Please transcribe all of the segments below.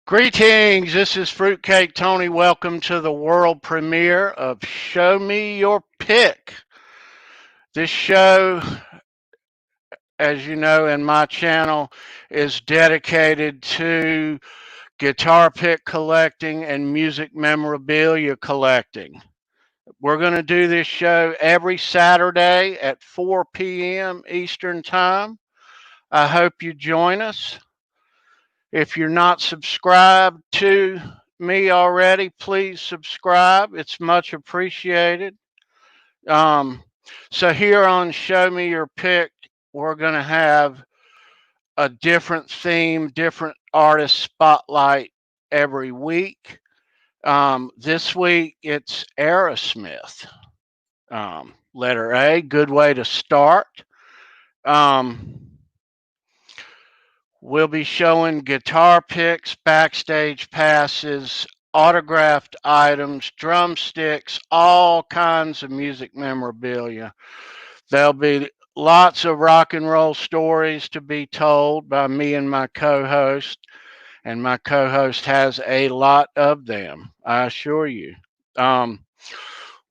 Greetings, this is Fruitcake Tony. Welcome to the world premiere of Show Me Your Pick. This show, as you know, in my channel, is dedicated to guitar pick collecting and music memorabilia collecting. We're going to do this show every Saturday at 4 p.m. Eastern Time. I hope you join us. If you're not subscribed to me already, please subscribe. It's much appreciated. Um, so here on Show Me Your Pick, we're going to have a different theme, different artist spotlight every week. This week it's Aerosmith. Letter A, good way to start. Um, We'll be showing guitar picks, backstage passes, autographed items, drumsticks, all kinds of music memorabilia. There'll be lots of rock and roll stories to be told by me and my co host, and my co host has a lot of them, I assure you. Um,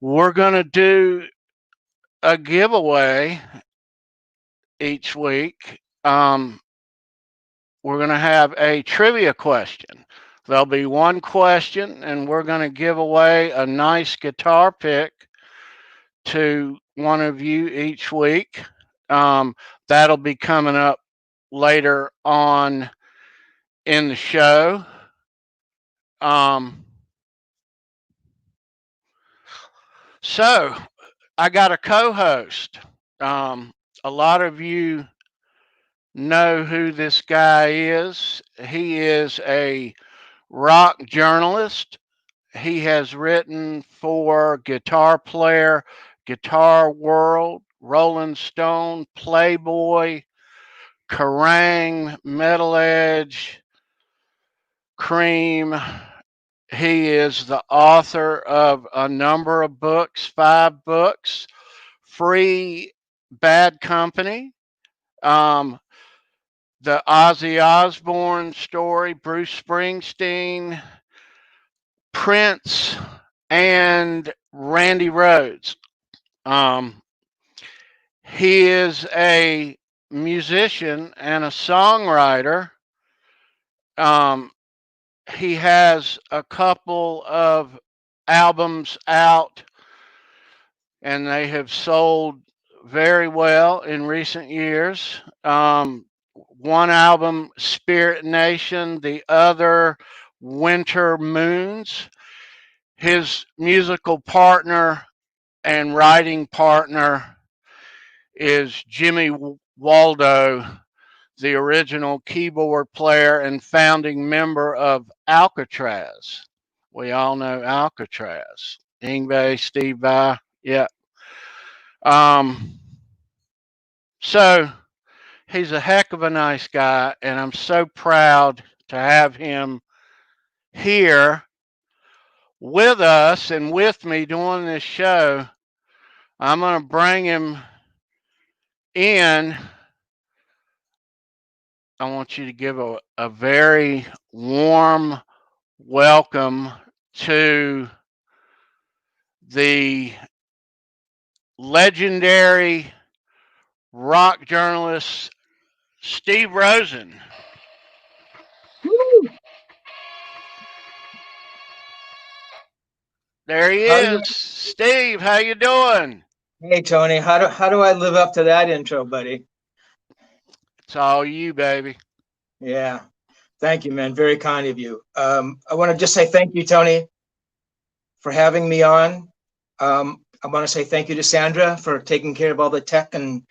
we're going to do a giveaway each week. We're going to have a trivia question. There'll be one question, and we're going to give away a nice guitar pick to one of you each week. That'll be coming up later on in the show. Um, so, I got a co host. A lot of you know who this guy is. He is a rock journalist. He has written for Guitar Player, Guitar World, Rolling Stone, Playboy, Kerrang, Metal Edge, Cream. He is the author of a number of books, 5 books, Free Bad Company, um, the Ozzy Osbourne story, Bruce Springsteen, Prince, and Randy Rhoads. Um, he is a musician and a songwriter. Um, he has a couple of albums out, and they have sold very well in recent years. One album, Spirit Nation, the other, Winter Moons. His musical partner and writing partner is Jimmy Waldo, the original keyboard player and founding member of Alcatraz. We all know Alcatraz. Ingve, Steve Vai, yeah. Um, so he's a heck of a nice guy, and I'm so proud to have him here with us and with me doing this show. I'm going to bring him in. I want you to give a very warm welcome to the legendary rock journalist, Steve Rosen. Woo! There he How do you, is. Steve, how you doing? hey Tony, how do I live up to that intro, buddy? It's all you, baby. Yeah, thank you, man. Very kind of you. I want to just say thank you, Tony, for having me on. I want to say thank you to Sandra for taking care of all the tech and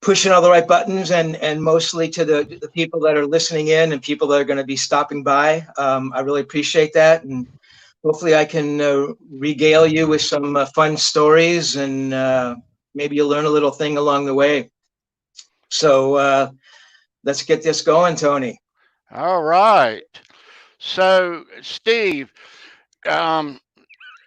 pushing all the right buttons, and mostly to the people that are listening in and people that are going to be stopping by. I really appreciate that, and hopefully I can regale you with some fun stories, and maybe you'll learn a little thing along the way. So let's get this going, Tony. All right. So, Steve, um,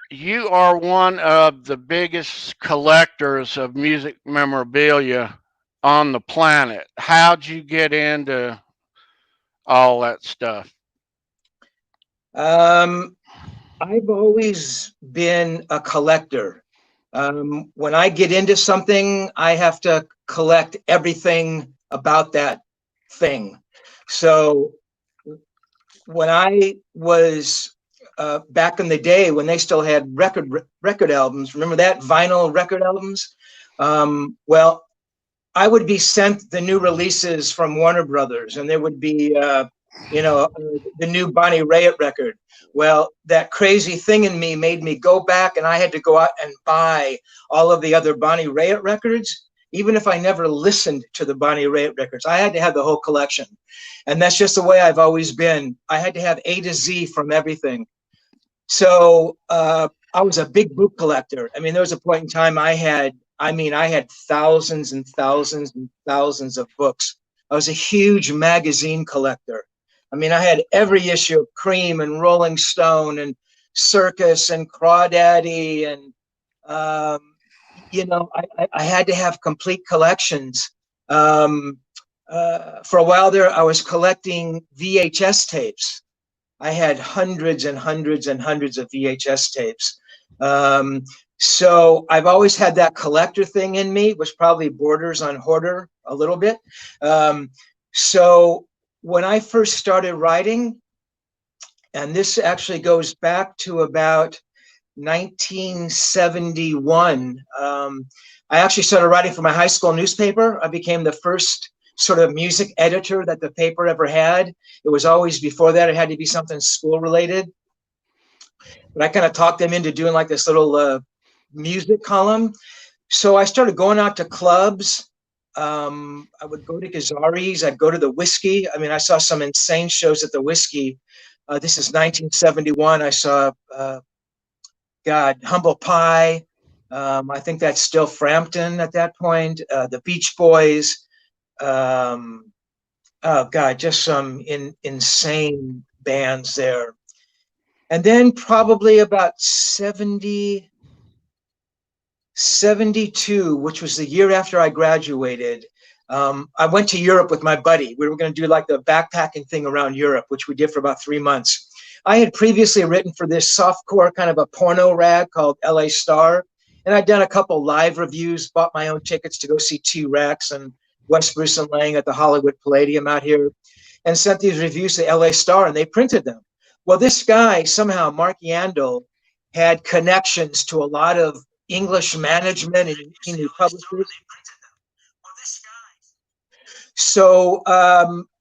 you are one of the biggest collectors of music memorabilia on the planet. How'd you get into all that stuff? I've always been a collector. When I get into something, I have to collect everything about that thing. So when I was back in the day when they still had record albums, remember that, vinyl record albums? Well, I would be sent the new releases from Warner Brothers, and there would be, the new Bonnie Raitt record. Well, that crazy thing in me made me go back, and I had to go out and buy all of the other Bonnie Raitt records, even if I never listened to the Bonnie Raitt records. I had to have the whole collection, and that's just the way I've always been. I had to have A to Z from everything. So I was a big book collector. I mean, there was a point in time I had thousands and thousands and thousands of books. I was a huge magazine collector. I mean, I had every issue of Cream and Rolling Stone and Circus and Crawdaddy. And, I had to have complete collections. For a while there, I was collecting VHS tapes. I had hundreds and hundreds and hundreds of VHS tapes. So I've always had that collector thing in me, which probably borders on hoarder a little bit. So when I first started writing, and this actually goes back to about 1971, I actually started writing for my high school newspaper. I became the first sort of music editor that the paper ever had. It was always, before that, it had to be something school related. But I kind of talked them into doing like this little music column. So I started going out to clubs. I would go to Gazzari's. I'd go to the Whiskey. I mean, I saw some insane shows at the Whiskey. This is 1971. I saw, Humble Pie. I think that's still Frampton at that point. The Beach Boys. Just some insane bands there. And then probably about 72, which was the year after I graduated, I went to Europe with my buddy. We were going to do like the backpacking thing around Europe, which we did for about 3 months. I had previously written for this softcore kind of a porno rag called LA Star. And I'd done a couple live reviews, bought my own tickets to go see T-Rex and West Bruce and Lang at the Hollywood Palladium out here, and sent these reviews to LA Star, and they printed them. Well, this guy, somehow, Mark Yandel, had connections to a lot of English management and he knew publishers. So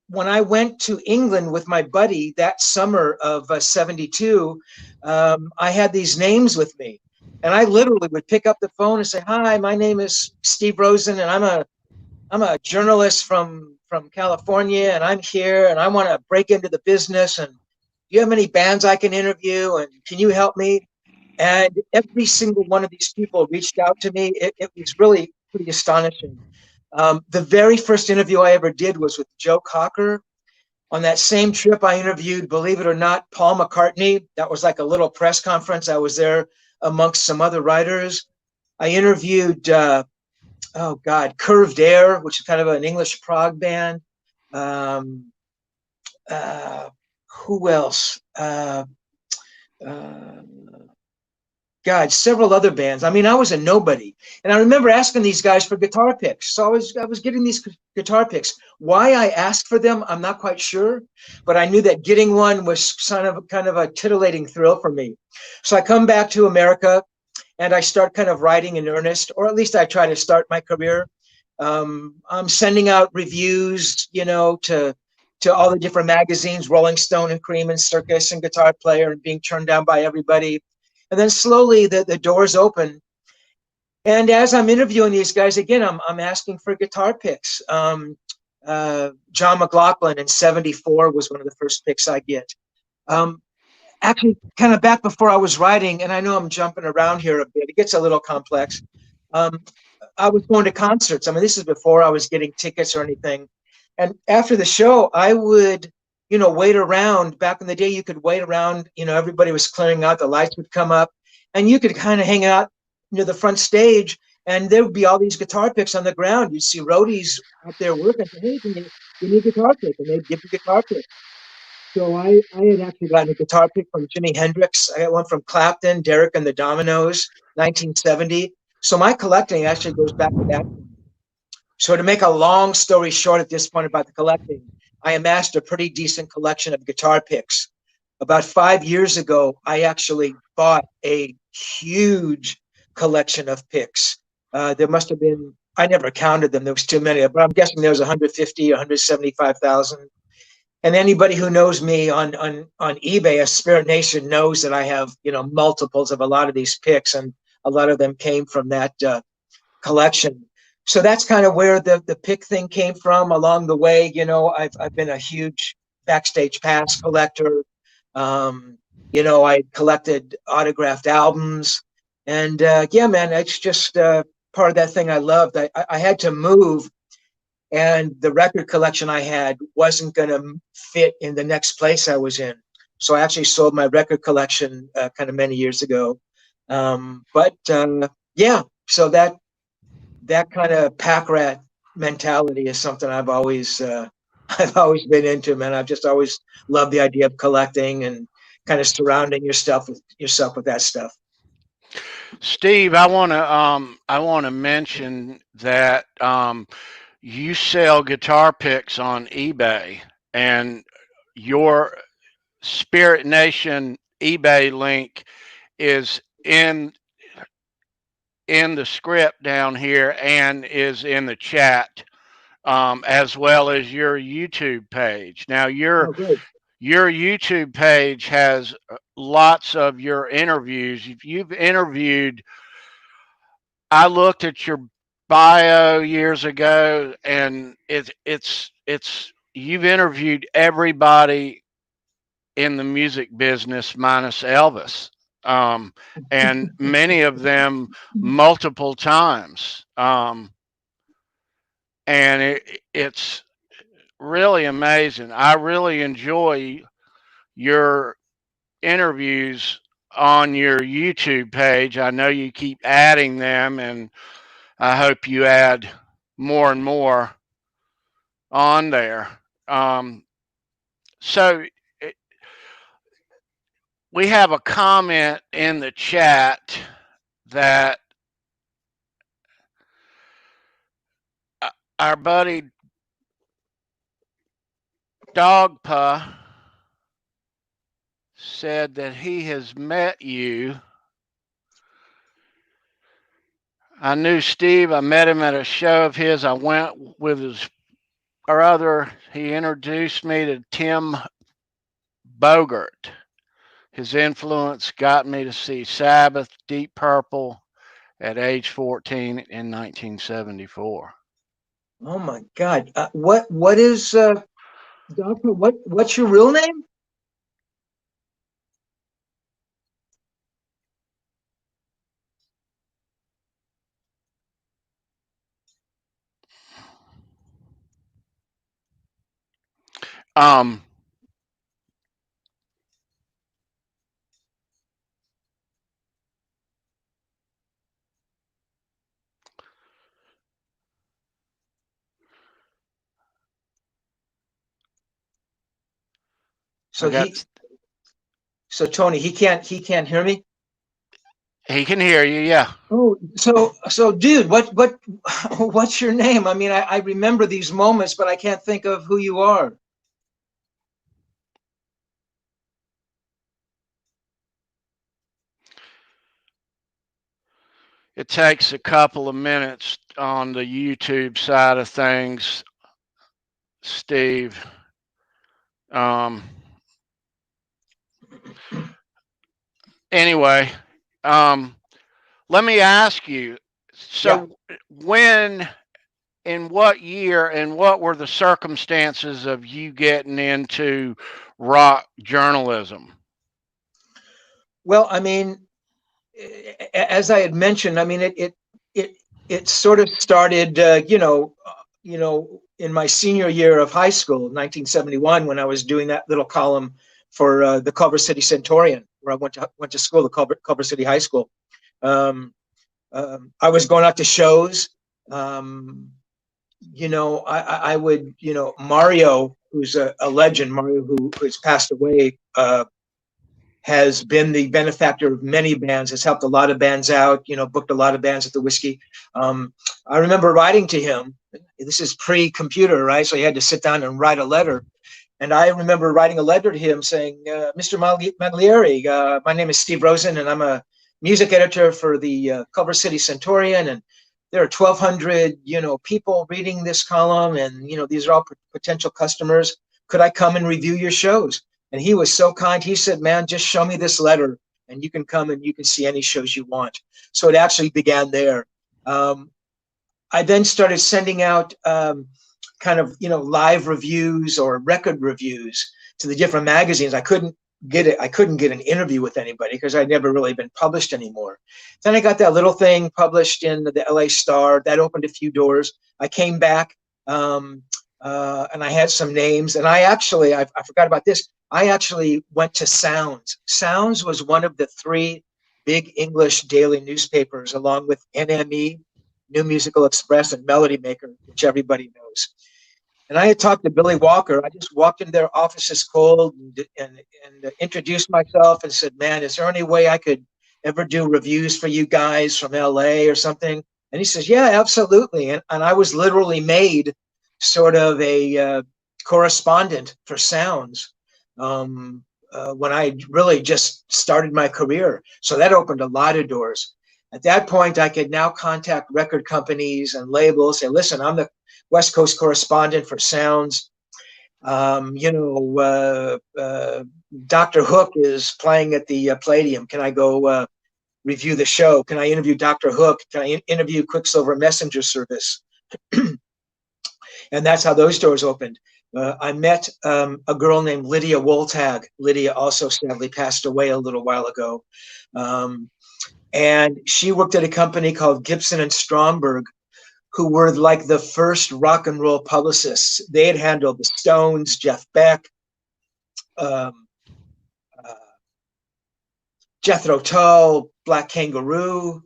when I went to England with my buddy that summer of 72, I had these names with me. And I literally would pick up the phone and say, "Hi, my name is Steve Rosen, and I'm a journalist from California, and I'm here, and I want to break into the business. And do you have any bands I can interview? And can you help me?" And every single one of these people reached out to me. It was really pretty astonishing. The very first interview I ever did was with Joe Cocker. On that same trip, I interviewed, believe it or not, Paul McCartney. That was like a little press conference. I was there amongst some other writers. I interviewed, Curved Air, which is kind of an English prog band. Who else? Several other bands. I mean, I was a nobody. And I remember asking these guys for guitar picks. So I was getting these guitar picks. Why I asked for them, I'm not quite sure. But I knew that getting one was kind of a titillating thrill for me. So I come back to America and I start kind of writing in earnest, or at least I try to start my career. I'm sending out reviews, to all the different magazines, Rolling Stone and Cream and Circus and Guitar Player, and being turned down by everybody. And then slowly the doors open. And as I'm interviewing these guys, again, I'm asking for guitar picks. John McLaughlin in 74 was one of the first picks I get. Actually, kind of back before I was writing, and I know I'm jumping around here a bit, it gets a little complex. I was going to concerts. I mean, this is before I was getting tickets or anything. And after the show, I would, wait around. Back in the day, you could wait around, everybody was clearing out, the lights would come up, and you could kind of hang out near the front stage, and there would be all these guitar picks on the ground. You'd see roadies out there working. Hey, you need a guitar pick, and they'd give you a guitar pick. So I had actually gotten a guitar pick from Jimi Hendrix. I got one from Clapton, Derek and the Dominoes, 1970. So my collecting actually goes back to that. So to make a long story short at this point about the collecting, I amassed a pretty decent collection of guitar picks. About 5 years ago, I actually bought a huge collection of picks. There must have been, I never counted them, there was too many, but I'm guessing there was 150, 175,000. And anybody who knows me on eBay, as Spirit Nation, knows that I have, multiples of a lot of these picks, and a lot of them came from that collection. So that's kind of where the pick thing came from. Along the way, I've been a huge backstage pass collector. I collected autographed albums, and yeah, man, it's just part of that thing I loved. I had to move, and the record collection I had wasn't going to fit in the next place I was in. So I actually sold my record collection kind of many years ago. Yeah, so that kind of pack rat mentality is something I've always I've always been into, man. I've just always loved the idea of collecting and kind of surrounding yourself with that stuff. Steve, I want to mention that you sell guitar picks on eBay, and your Spirit Nation eBay link is in the script down here and is in the chat, as well as your YouTube page. Now, Oh, great. your YouTube page has lots of your interviews. If you've interviewed, I looked at your bio years ago, and it's you've interviewed everybody in the music business minus Elvis, and many of them multiple times. And it's really amazing. I really enjoy your interviews on your YouTube page. I know you keep adding them, and I hope you add more and more on there. So we have a comment in the chat that our buddy Dogpa said that he has met you. I knew Steve. I met him at a show of his. I went with his brother. He introduced me to Tim Bogert. His influence got me to see Sabbath, Deep Purple at age 14 in 1974. Oh my God. What is Doctor? What's your real name? Um, So Tony, he can't hear me. He can hear you, yeah. Oh, so dude, what's your name? I mean, I remember these moments, but I can't think of who you are. It takes a couple of minutes on the YouTube side of things, Steve. Um, anyway, let me ask you. Yeah. So, when, in what year, and what were the circumstances of you getting into rock journalism? Well, I mean, as I had mentioned, I mean, it sort of started, in my senior year of high school, 1971, when I was doing that little column for the Culver City Centurion, where I went to school, the Culver City High School. I was going out to shows. I would, Mario who's a legend, Mario, who has passed away, has been the benefactor of many bands, has helped a lot of bands out, booked a lot of bands at the Whiskey. I remember writing to him. This is pre-computer, right? So you had to sit down and write a letter. And I remember writing a letter to him saying, Mr. Maglieri, my name is Steve Rosen, and I'm a music editor for the Culver City Centurion. And there are 1,200, people reading this column, and, these are all potential customers. Could I come and review your shows? And he was so kind. He said, man, just show me this letter and you can come and you can see any shows you want. So it actually began there. I then started sending out kind of, live reviews or record reviews to the different magazines. I couldn't get an interview with anybody because I'd never really been published anymore. Then I got that little thing published in the LA Star. That opened a few doors. I came back and I had some names. And I forgot about this. I actually went to Sounds. Sounds was one of the 3 big English daily newspapers, along with NME, New Musical Express, and Melody Maker, which everybody knows. And I had talked to Billy Walker. I just walked into their offices cold and introduced myself and said, man, is there any way I could ever do reviews for you guys from LA or something? And he says, yeah, absolutely. And I was literally made sort of a correspondent for Sounds when I really just started my career. So that opened a lot of doors. At that point, I could now contact record companies and labels, say, listen, I'm the West Coast correspondent for Sounds. Dr. Hook is playing at the Palladium. Can I go review the show? Can I interview Dr. Hook? Can I interview Quicksilver Messenger Service? And that's how those doors opened. I met a girl named Lydia Woltag. Lydia also sadly passed away a little while ago. And she worked at a company called Gibson and Stromberg, who were like the first rock and roll publicists. They had handled the Stones, Jeff Beck, Jethro Tull, Black Kangaroo.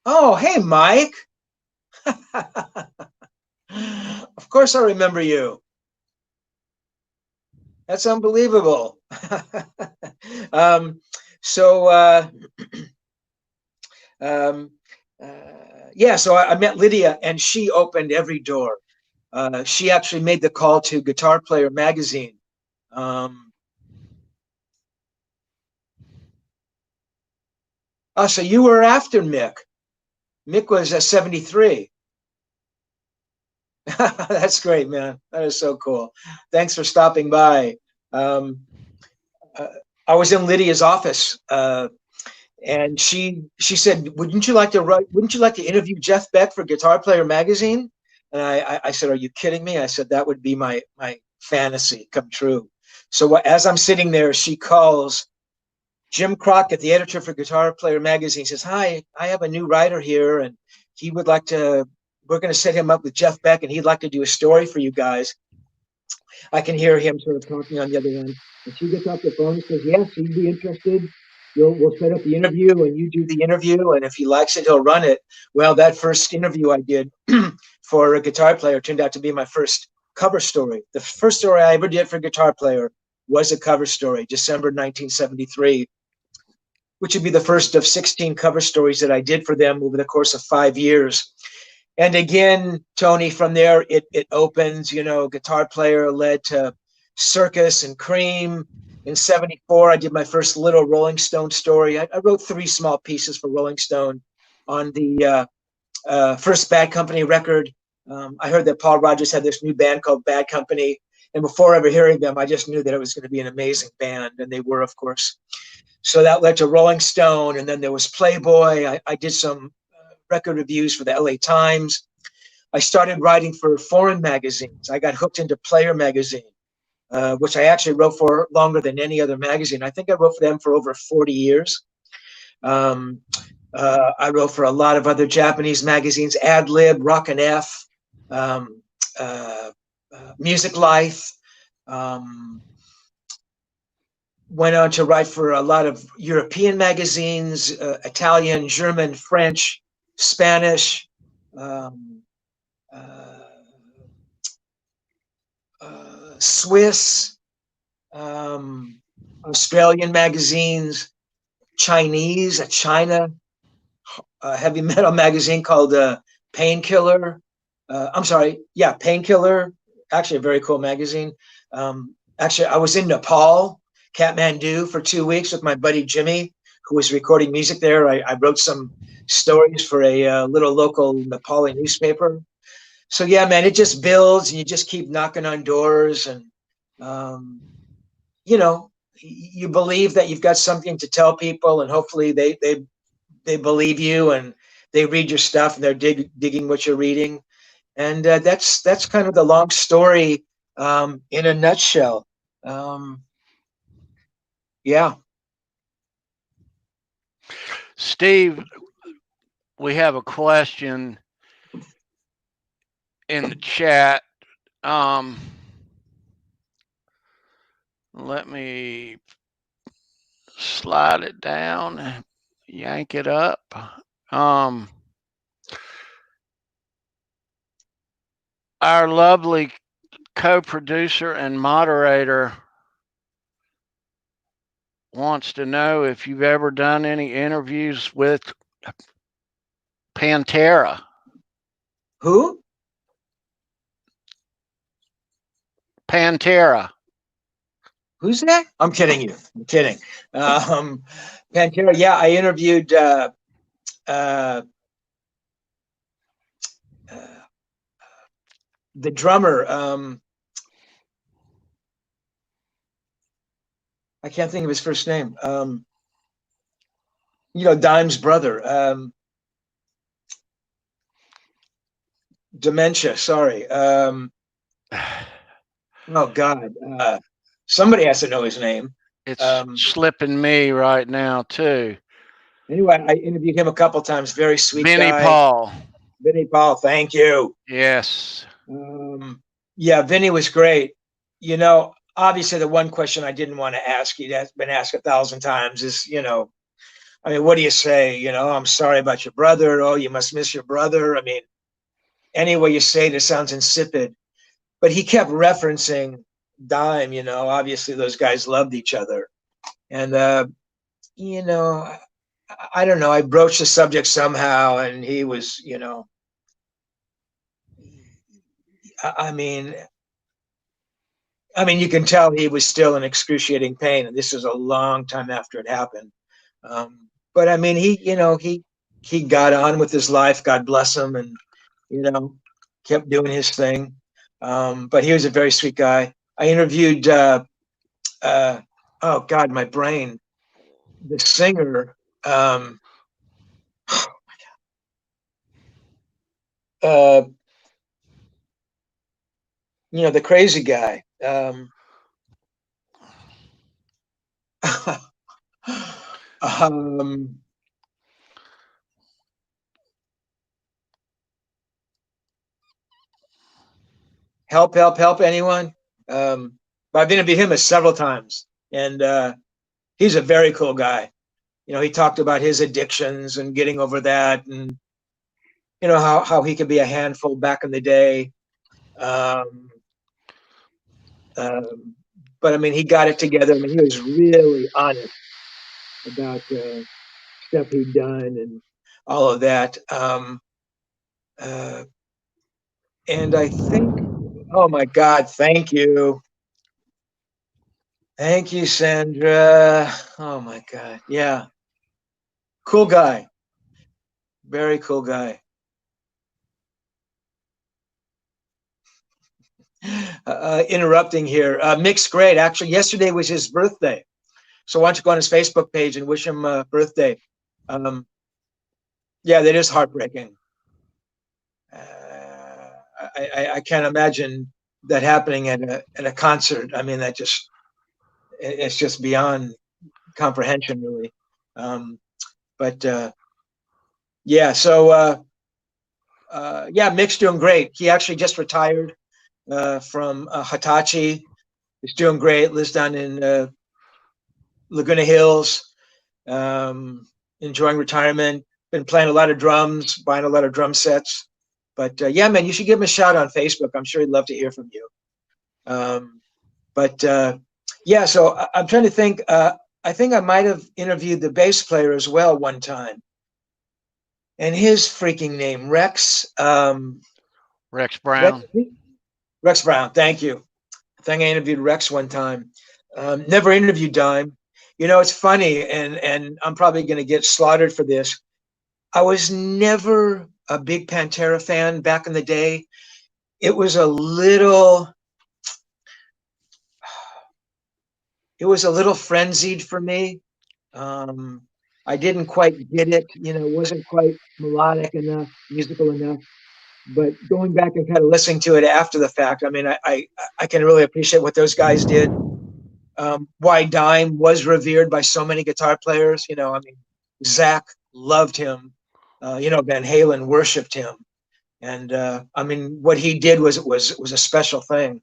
Oh, hey, Mike. Of course I remember you. That's unbelievable. So I met Lydia, and she opened every door. She actually made the call to Guitar Player magazine. So you were after Mick. Mick was 73. That's great, man. That is so cool. Thanks for stopping by. I was in Lydia's office, and she said, "Wouldn't you like to interview Jeff Beck for Guitar Player magazine?" And I said, "Are you kidding me?" I said, "That would be my fantasy come true." So as I'm sitting there, she calls Jim Crockett, the editor for Guitar Player magazine, says, "Hi, I have a new writer here, and he would like to. We're going to set him up with Jeff Beck, and he'd like to do a story for you guys." I can hear him sort of talking on the other end. And she gets off the phone and says, "Yes, he'd be interested. We'll set up the interview, and you do the interview, and if he likes it, he'll run it." Well, that first interview I did for a Guitar Player turned out to be my first cover story. The first story I ever did for Guitar Player was a cover story, December 1973, which would be the first of 16 cover stories that I did for them over the course of 5 years. And again, Tony, from there, it opens, Guitar Player led to Circus and Cream. In 74, I did my first little Rolling Stone story. I wrote 3 small pieces for Rolling Stone on the first Bad Company record. I heard that Paul Rodgers had this new band called Bad Company. And before ever hearing them, I just knew that it was going to be an amazing band. And they were, of course. So that led to Rolling Stone. And then there was Playboy. I did some record reviews for the LA Times. I started writing for foreign magazines. I got hooked into Player magazine, which I actually wrote for longer than any other magazine. I think I wrote for them for over 40 years. I wrote for a lot of other Japanese magazines, Ad Lib, Rock and F, Music Life. Went on to write for a lot of European magazines, Italian, German, French, Spanish, Swiss, Australian magazines, Chinese, a China heavy metal magazine called Painkiller. I'm sorry, yeah, Painkiller. Actually, a very cool magazine. Actually, I was in Nepal, Kathmandu, for 2 weeks with my buddy Jimmy, who was recording music there. I wrote some stories for a little local Nepali newspaper. So yeah, man, it just builds, and you just keep knocking on doors, and you know, you believe that you've got something to tell people, and hopefully they believe you, and they read your stuff, and they're digging what you're reading. And that's kind of the long story in a nutshell. Yeah. Steve, we have a question in the chat. Let me slide it down, yank it up. Our lovely co-producer and moderator wants to know if you've ever done any interviews with Pantera. Who? Pantera. Who's that? I'm kidding you. I'm kidding. Pantera. Yeah, I interviewed the drummer. I can't think of his first name. Dime's brother. Dementia. Sorry. Oh God. Somebody has to know his name. It's slipping me right now too. Anyway, I interviewed him a couple times. Very sweet Vinnie guy. Paul. Vinnie Paul. Thank you. Yes. Yeah, Vinnie was great. Obviously, the one question I didn't want to ask you, that's been asked 1,000 times, is, I mean, what do you say? I'm sorry about your brother. Oh, you must miss your brother. I mean, any way you say it, it sounds insipid. But he kept referencing Dime. Obviously those guys loved each other. And, I don't know. I broached the subject somehow, and he was, I mean, you can tell he was still in excruciating pain, and this was a long time after it happened. But I mean, he got on with his life. God bless him, and kept doing his thing. But he was a very sweet guy. I interviewed. Oh God, my brain. The singer. The crazy guy. Help anyone. I've interviewed him several times, and he's a very cool guy. He talked about his addictions and getting over that, and how he could be a handful back in the day. But I mean, he got it together. I mean, he was really honest about stuff he'd done and all of that. And I think, oh my God, thank you. Thank you, Sandra. Oh my God. Yeah. Cool guy. Very cool guy. Interrupting here. Mick's great. Actually, yesterday was his birthday. So why don't you go on his Facebook page and wish him a birthday? Yeah, that is heartbreaking. I can't imagine that happening at a concert. I mean, it's just beyond comprehension, really. But yeah, so yeah, Mick's doing great. He actually just retired from Hitachi. He's doing great. Lives down in Laguna Hills, enjoying retirement. Been playing a lot of drums, buying a lot of drum sets. But yeah, man, you should give him a shout on Facebook. I'm sure he'd love to hear from you. But yeah, so I'm trying to think. I think I might have interviewed the bass player as well one time, and his freaking name, Rex. Rex Rex, Brown. Rex Brown. Thank you. I think I interviewed Rex one time. Never interviewed Dime. You know, it's funny, and I'm probably going to get slaughtered for this. I was never a big Pantera fan back in the day. It was a little, it was a little frenzied for me. Um, I didn't quite get it. You know, wasn't quite melodic enough, musical enough. But going back and kind of listening to it after the fact, I mean, I can really appreciate what those guys did. Why Dime was revered by so many guitar players. You know, I mean, Zach loved him. You know, Van Halen worshipped him, and I mean, what he did was a special thing.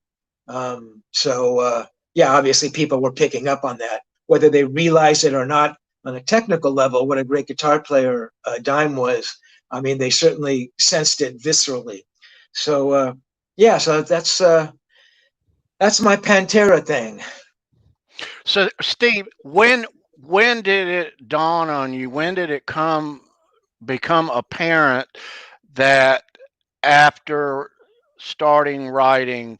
Yeah, obviously, people were picking up on that, whether they realized it or not. On a technical level, what a great guitar player Dime was. I mean, they certainly sensed it viscerally. So yeah, so that's my Pantera thing. So, Steve, when did it dawn on you? When did it become apparent that after starting writing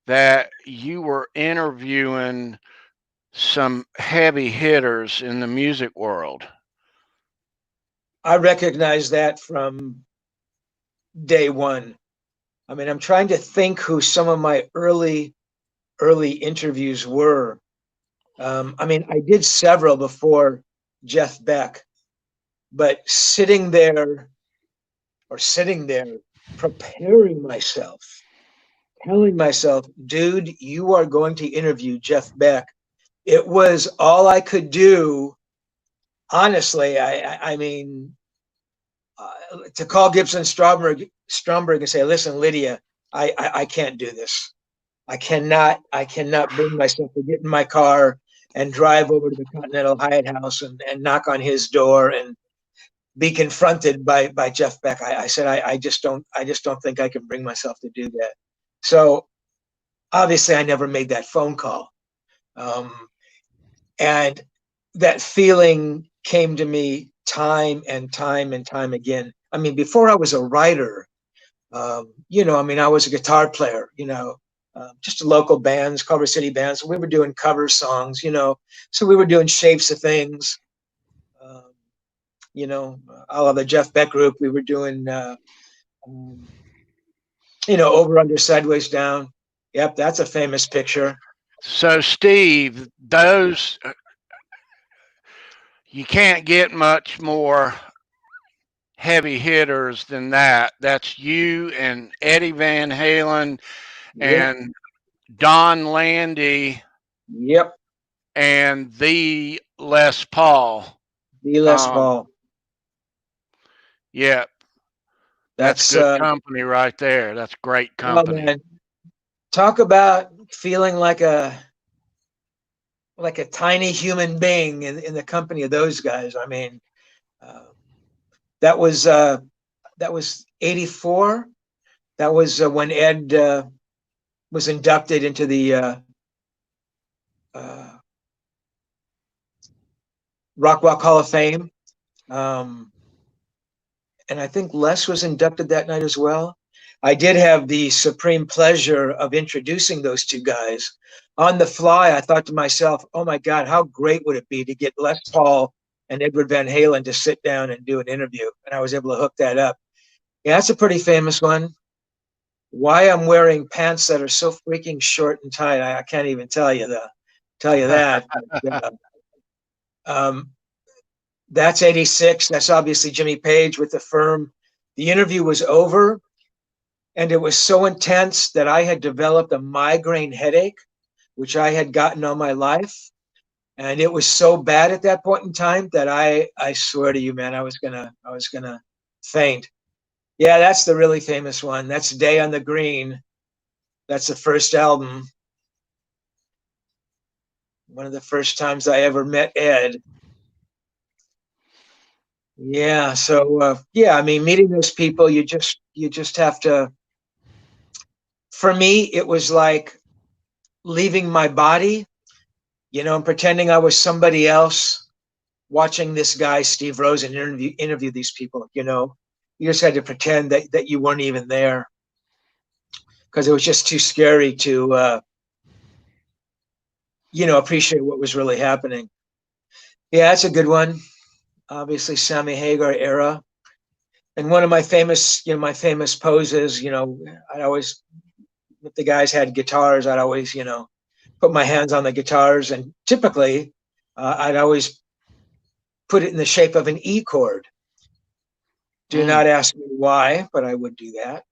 that you were interviewing some heavy hitters in the music world? I recognize that from day one. I mean, I'm trying to think who some of my early interviews were. I mean, I did several before Jeff Beck, but sitting there, preparing myself, telling myself, dude, you are going to interview Jeff Beck. It was all I could do. Honestly, I mean, to call Gibson Stromberg and say, listen, Lydia, I can't do this. I cannot bring myself to get in my car and drive over to the Continental Hyatt House and knock on his door and be confronted by Jeff Beck. I said I just don't think I can bring myself to do that. So obviously I never made that phone call. And that feeling came to me time and time and time again. I mean, before I was a writer, you know, I mean, I was a guitar player, you know, just local bands, Culver City bands. We were doing cover songs, you know, so we were doing Shapes of Things, um, you know, all of the Jeff Beck group. We were doing, um, you know, Over, Under, Sideways, Down. Yep, that's a famous picture. So, Steve, those you can't get much more heavy hitters than that. That's you and Eddie Van Halen Yep, and Don Landy yep, and the Les Paul. the Les Um, Paul. yeah, that's That's good company right there. That's great oh company. man, talk about feeling like a tiny human being in the company of those guys. I mean, uh, that was uh, that was '84. That was when Ed was inducted into the uh, Rock Walk Hall of Fame, um, and I think Les was inducted that night as well. I did have the supreme pleasure of introducing those two guys on the fly. I thought to myself, "Oh my God, how great would it be to get Les Paul and Edward Van Halen to sit down and do an interview?" And I was able to hook that up. Yeah, that's a pretty famous one. Why I'm wearing pants that are so freaking short and tight, I can't even tell you that. But, um, that's '86. That's obviously Jimmy Page with the Firm. The interview was over, and it was so intense that I had developed a migraine headache, which I had gotten all my life. And it was so bad at that point in time that I swear to you, man, I was gonna faint. Yeah, that's the really famous one. That's Day on the Green. That's the first album. One of the first times I ever met Ed. Yeah, so yeah, I mean, meeting those people, you just have to. For me, it was like leaving my body, and pretending I was somebody else, watching this guy, Steve Rosen, interview these people. You just had to pretend that you weren't even there, because it was just too scary to, appreciate what was really happening. Yeah, that's a good one. Obviously, Sammy Hagar era. And one of my famous poses, I'd always, if the guys had guitars, I'd always, put my hands on the guitars, and typically, I'd always put it in the shape of an E chord. Do not ask me why, but I would do that.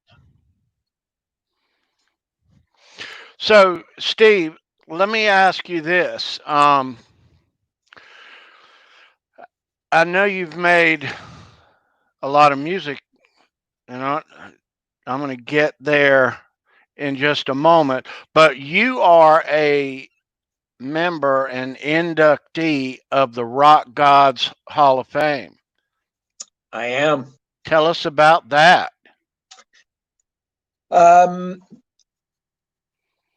So, Steve, let me ask you this. I know you've made a lot of music, and I'm going to get there in just a moment, but you are a member and inductee of the Rock Gods Hall of Fame. I am. Tell us about that.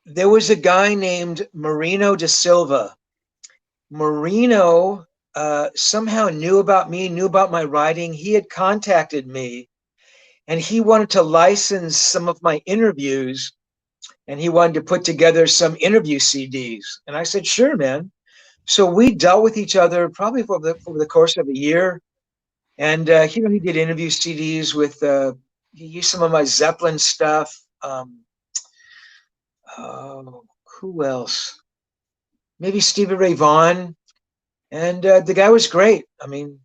There was a guy named Marino da Silva. Marino somehow knew about me, knew about my writing. He had contacted me, and he wanted to license some of my interviews, and he wanted to put together some interview CDs. And I said, sure, man. So we dealt with each other probably over the course of a year. And, he did interview CDs with, he used some of my Zeppelin stuff. Who else? Maybe Stevie Ray Vaughan. And the guy was great. I mean,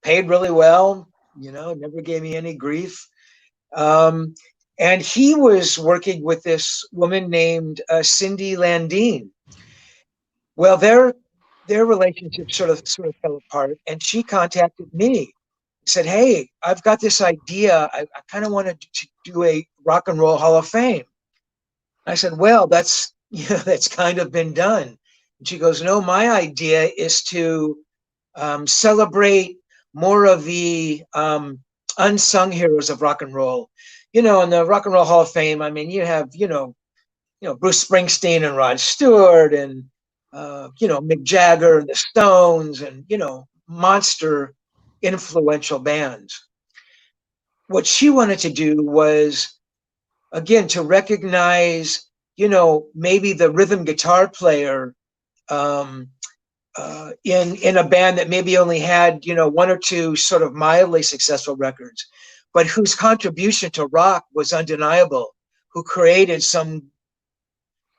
paid really well, never gave me any grief. And he was working with this woman named Cindy Landine. Well, their relationship sort of fell apart, and she contacted me, said, "Hey, I've got this idea. I kind of wanted to do a Rock and Roll Hall of Fame." I said, "Well, that's that's kind of been done." And she goes, "No, my idea is to celebrate more of the unsung heroes of rock and roll. In the Rock and Roll Hall of Fame, I mean, you have Bruce Springsteen and Rod Stewart and Mick Jagger and the Stones and monster influential bands. What she wanted to do was, again, to recognize maybe the rhythm guitar player in a band that maybe only had one or two sort of mildly successful records, but whose contribution to rock was undeniable, who created some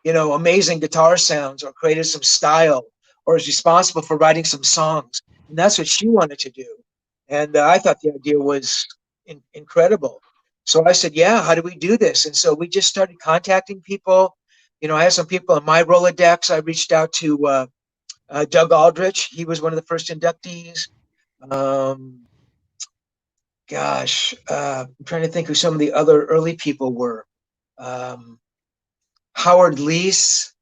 amazing guitar sounds, or created some style, or is responsible for writing some songs. And that's what she wanted to do. And I thought the idea was incredible. So I said, yeah, how do we do this? And so we just started contacting people. I have some people in my Rolodex. I reached out to Doug Aldrich. He was one of the first inductees. I'm trying to think who some of the other early people were. Howard Leese.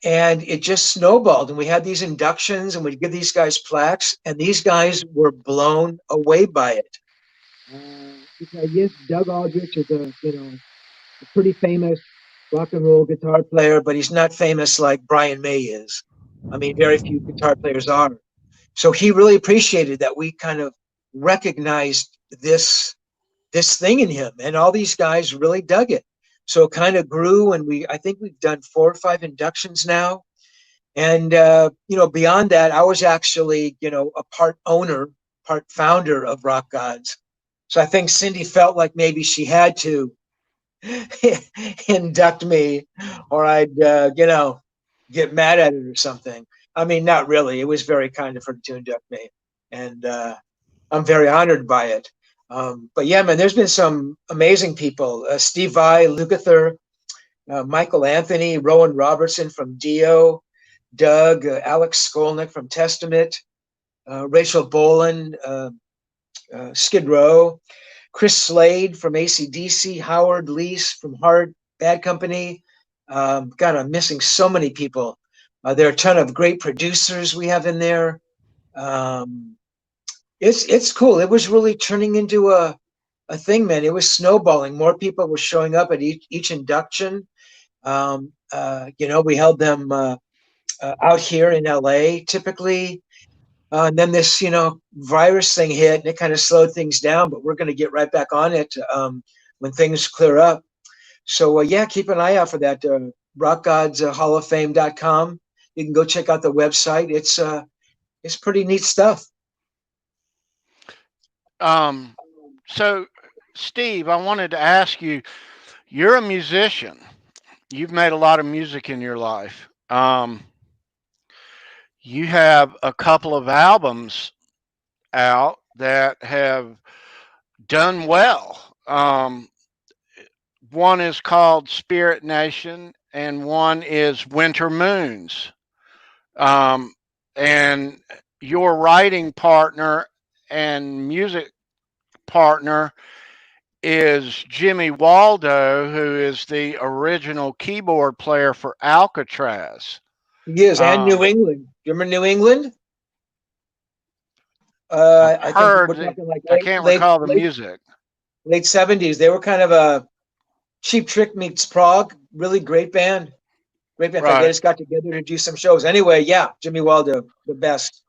And it just snowballed. And we had these inductions, and we'd give these guys plaques, and these guys were blown away by it. Yes, Doug Aldrich is a pretty famous rock and roll guitar player, but he's not famous like Brian May is. I mean, very few guitar players are. So he really appreciated that we kind of recognized this thing in him, and all these guys really dug it. So it kind of grew, and I think we've done 4 or 5 inductions now. And, beyond that, I was actually, a part owner, part founder of Rock Gods. So I think Cindy felt like maybe she had to induct me, or I'd, get mad at it or something. I mean, not really. It was very kind of her to induct me. And I'm very honored by it. But yeah, man, there's been some amazing people. Steve Vai, Lukather, Michael Anthony, Rowan Robertson from Dio, Doug, Alex Skolnick from Testament, Rachel Boland, Skid Row, Chris Slade from AC/DC, Howard Leese from Hard Bad Company. God, I'm missing so many people. There are a ton of great producers we have in there. It's cool. It was really turning into a thing, man. It was snowballing. More people were showing up at each induction. We held them out here in LA typically. And then this, virus thing hit and it kind of slowed things down, but we're going to get right back on it when things clear up. So, yeah, keep an eye out for that. RockGodsHallOfFame.com. You can go check out the website. It's pretty neat stuff. So, Steve, I wanted to ask you, you're a musician. You've made a lot of music in your life. You have a couple of albums out that have done well. One is called Spirit Nation, and one is Winter Moons. And your writing partner and music partner is Jimmy Waldo, who is the original keyboard player for Alcatraz. He is, and New Um, England. You remember New England? I've I think we're heard, talking like I can't recall the music. late 70s. They were kind of a Cheap Trick meets Prague. Really great band. Great band. In fact, they Right. just got together to do some shows. Anyway, yeah, Jimmy Waldo, the best.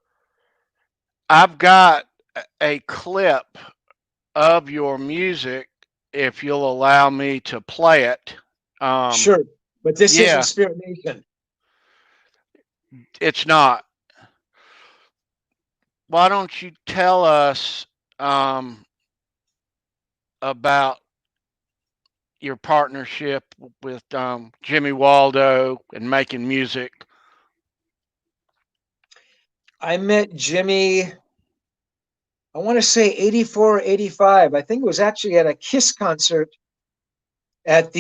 I've got a clip of your music if you'll allow me to play it. Um, Sure. But this isn't yeah, Spirit Nation. it's not. Why don't you tell us um, about your partnership with Jimmy Waldo and making music? I met Jimmy, I want to say 84 or 85. I think it was actually at a Kiss concert at uh,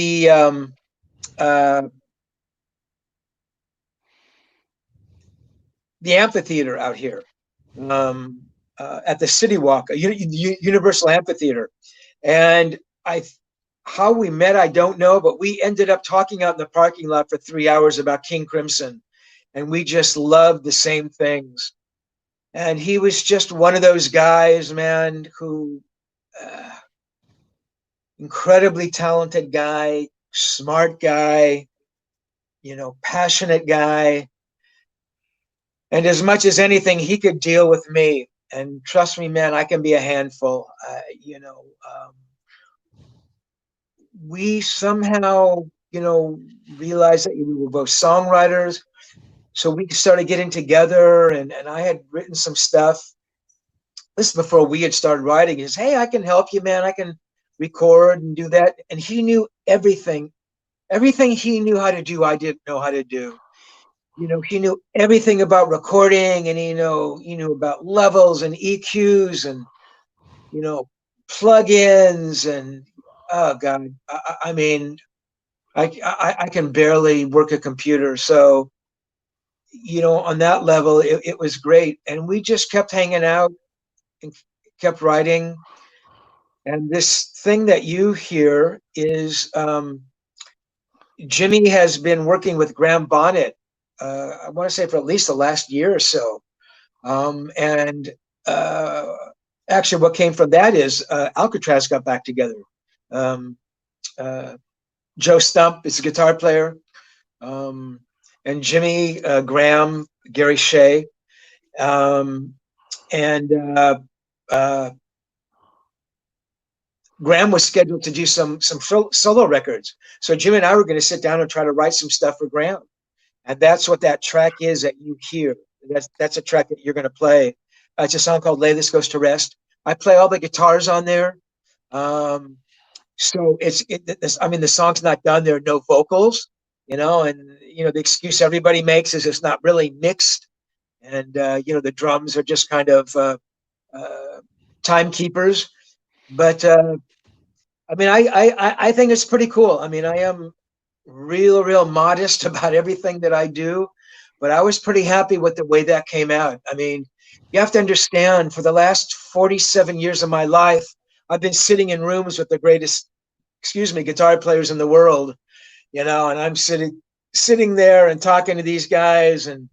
the amphitheater out here, at the City Walk, Universal Amphitheater. And how we met, I don't know, but we ended up talking out in the parking lot for 3 hours about King Crimson. And we just loved the same things. And he was just one of those guys, man, who incredibly talented guy, smart guy, passionate guy. And as much as anything, he could deal with me. And trust me, man, I can be a handful. We somehow, realized that we were both songwriters. So we started getting together, and I had written some stuff. This is before we had started writing. He says, hey, I can help you, man. I can record and do that. And he knew everything. Everything he knew how to do, I didn't know how to do. He knew everything about recording, and he knew about levels and EQs and, plugins and, oh God, I mean, I can barely work a computer. So, on that level, it was great. And we just kept hanging out and kept writing. And this thing that you hear is Jimmy has been working with Graham Bonnet, I want to say for at least the last year or so. And actually, what came from that is Alcatraz got back together. Um, Joe Stump is a guitar player, and Jimmy, Graham, Gary Shea, and Graham was scheduled to do some solo records. So Jimmy and I were going to sit down and try to write some stuff for Graham, and that's what that track is that you hear. That's a track that you're going to play. It's a song called "Lay This Goes to Rest." I play all the guitars on there. So I mean, the song's not done. There are no vocals, and the excuse everybody makes is it's not really mixed, and the drums are just kind of timekeepers. But I mean, I think it's pretty cool. I mean, I am real modest about everything that I do, but I was pretty happy with the way that came out. I mean, you have to understand, for the last 47 years of my life, I've been sitting in rooms with the greatest, guitar players in the world, and I'm sitting there and talking to these guys and,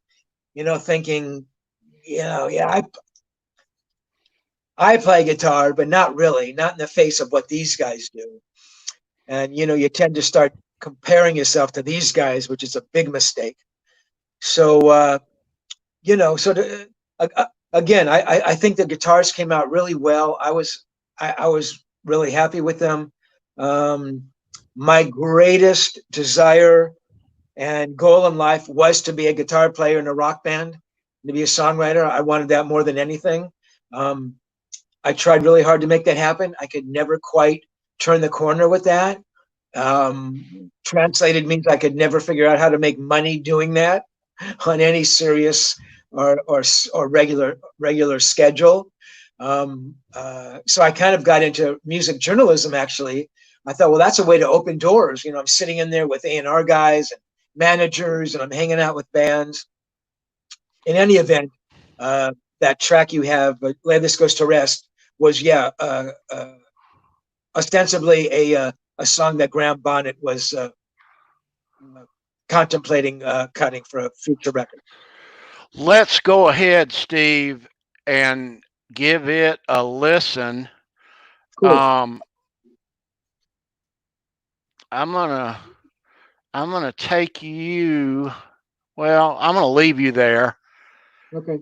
thinking, yeah, I play guitar, but not really, not in the face of what these guys do. And, you tend to start comparing yourself to these guys, which is a big mistake. So, again, I think the guitars came out really well. I was really happy with them. My greatest desire and goal in life was to be a guitar player in a rock band, to be a songwriter. I wanted that more than anything. I tried really hard to make that happen. I could never quite turn the corner with that. Translated means I could never figure out how to make money doing that on any serious or regular schedule. So I kind of got into music journalism. Actually, I thought, well, that's a way to open doors. You know, I'm sitting in there with A&R guys and managers, and I'm hanging out with bands. In any event, that track you have, but "Lay This Goes to Rest," was ostensibly a song that Graham Bonnet was contemplating cutting for a future record. Let's go ahead, Steve, and give it a listen. Cool. I'm gonna take you. Well, I'm gonna leave you there. Okay.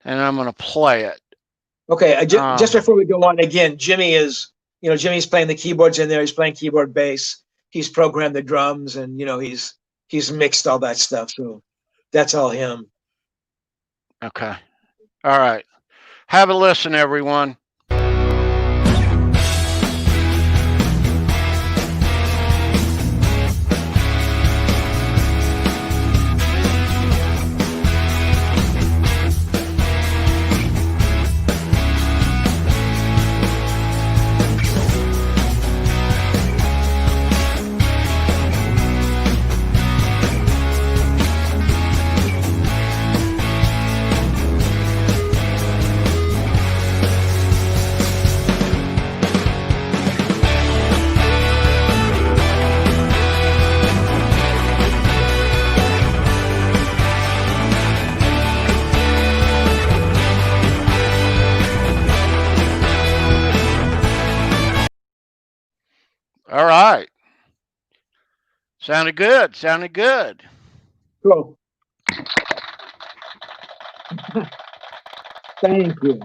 And I'm gonna play it. Okay. Just before we go on, again, Jimmy's playing the keyboards in there. He's playing keyboard bass. He's programmed the drums, and he's mixed all that stuff. So that's all him. Okay. All right. Have a listen, everyone. All right. Sounded good. Sounded good. Cool. Thank you.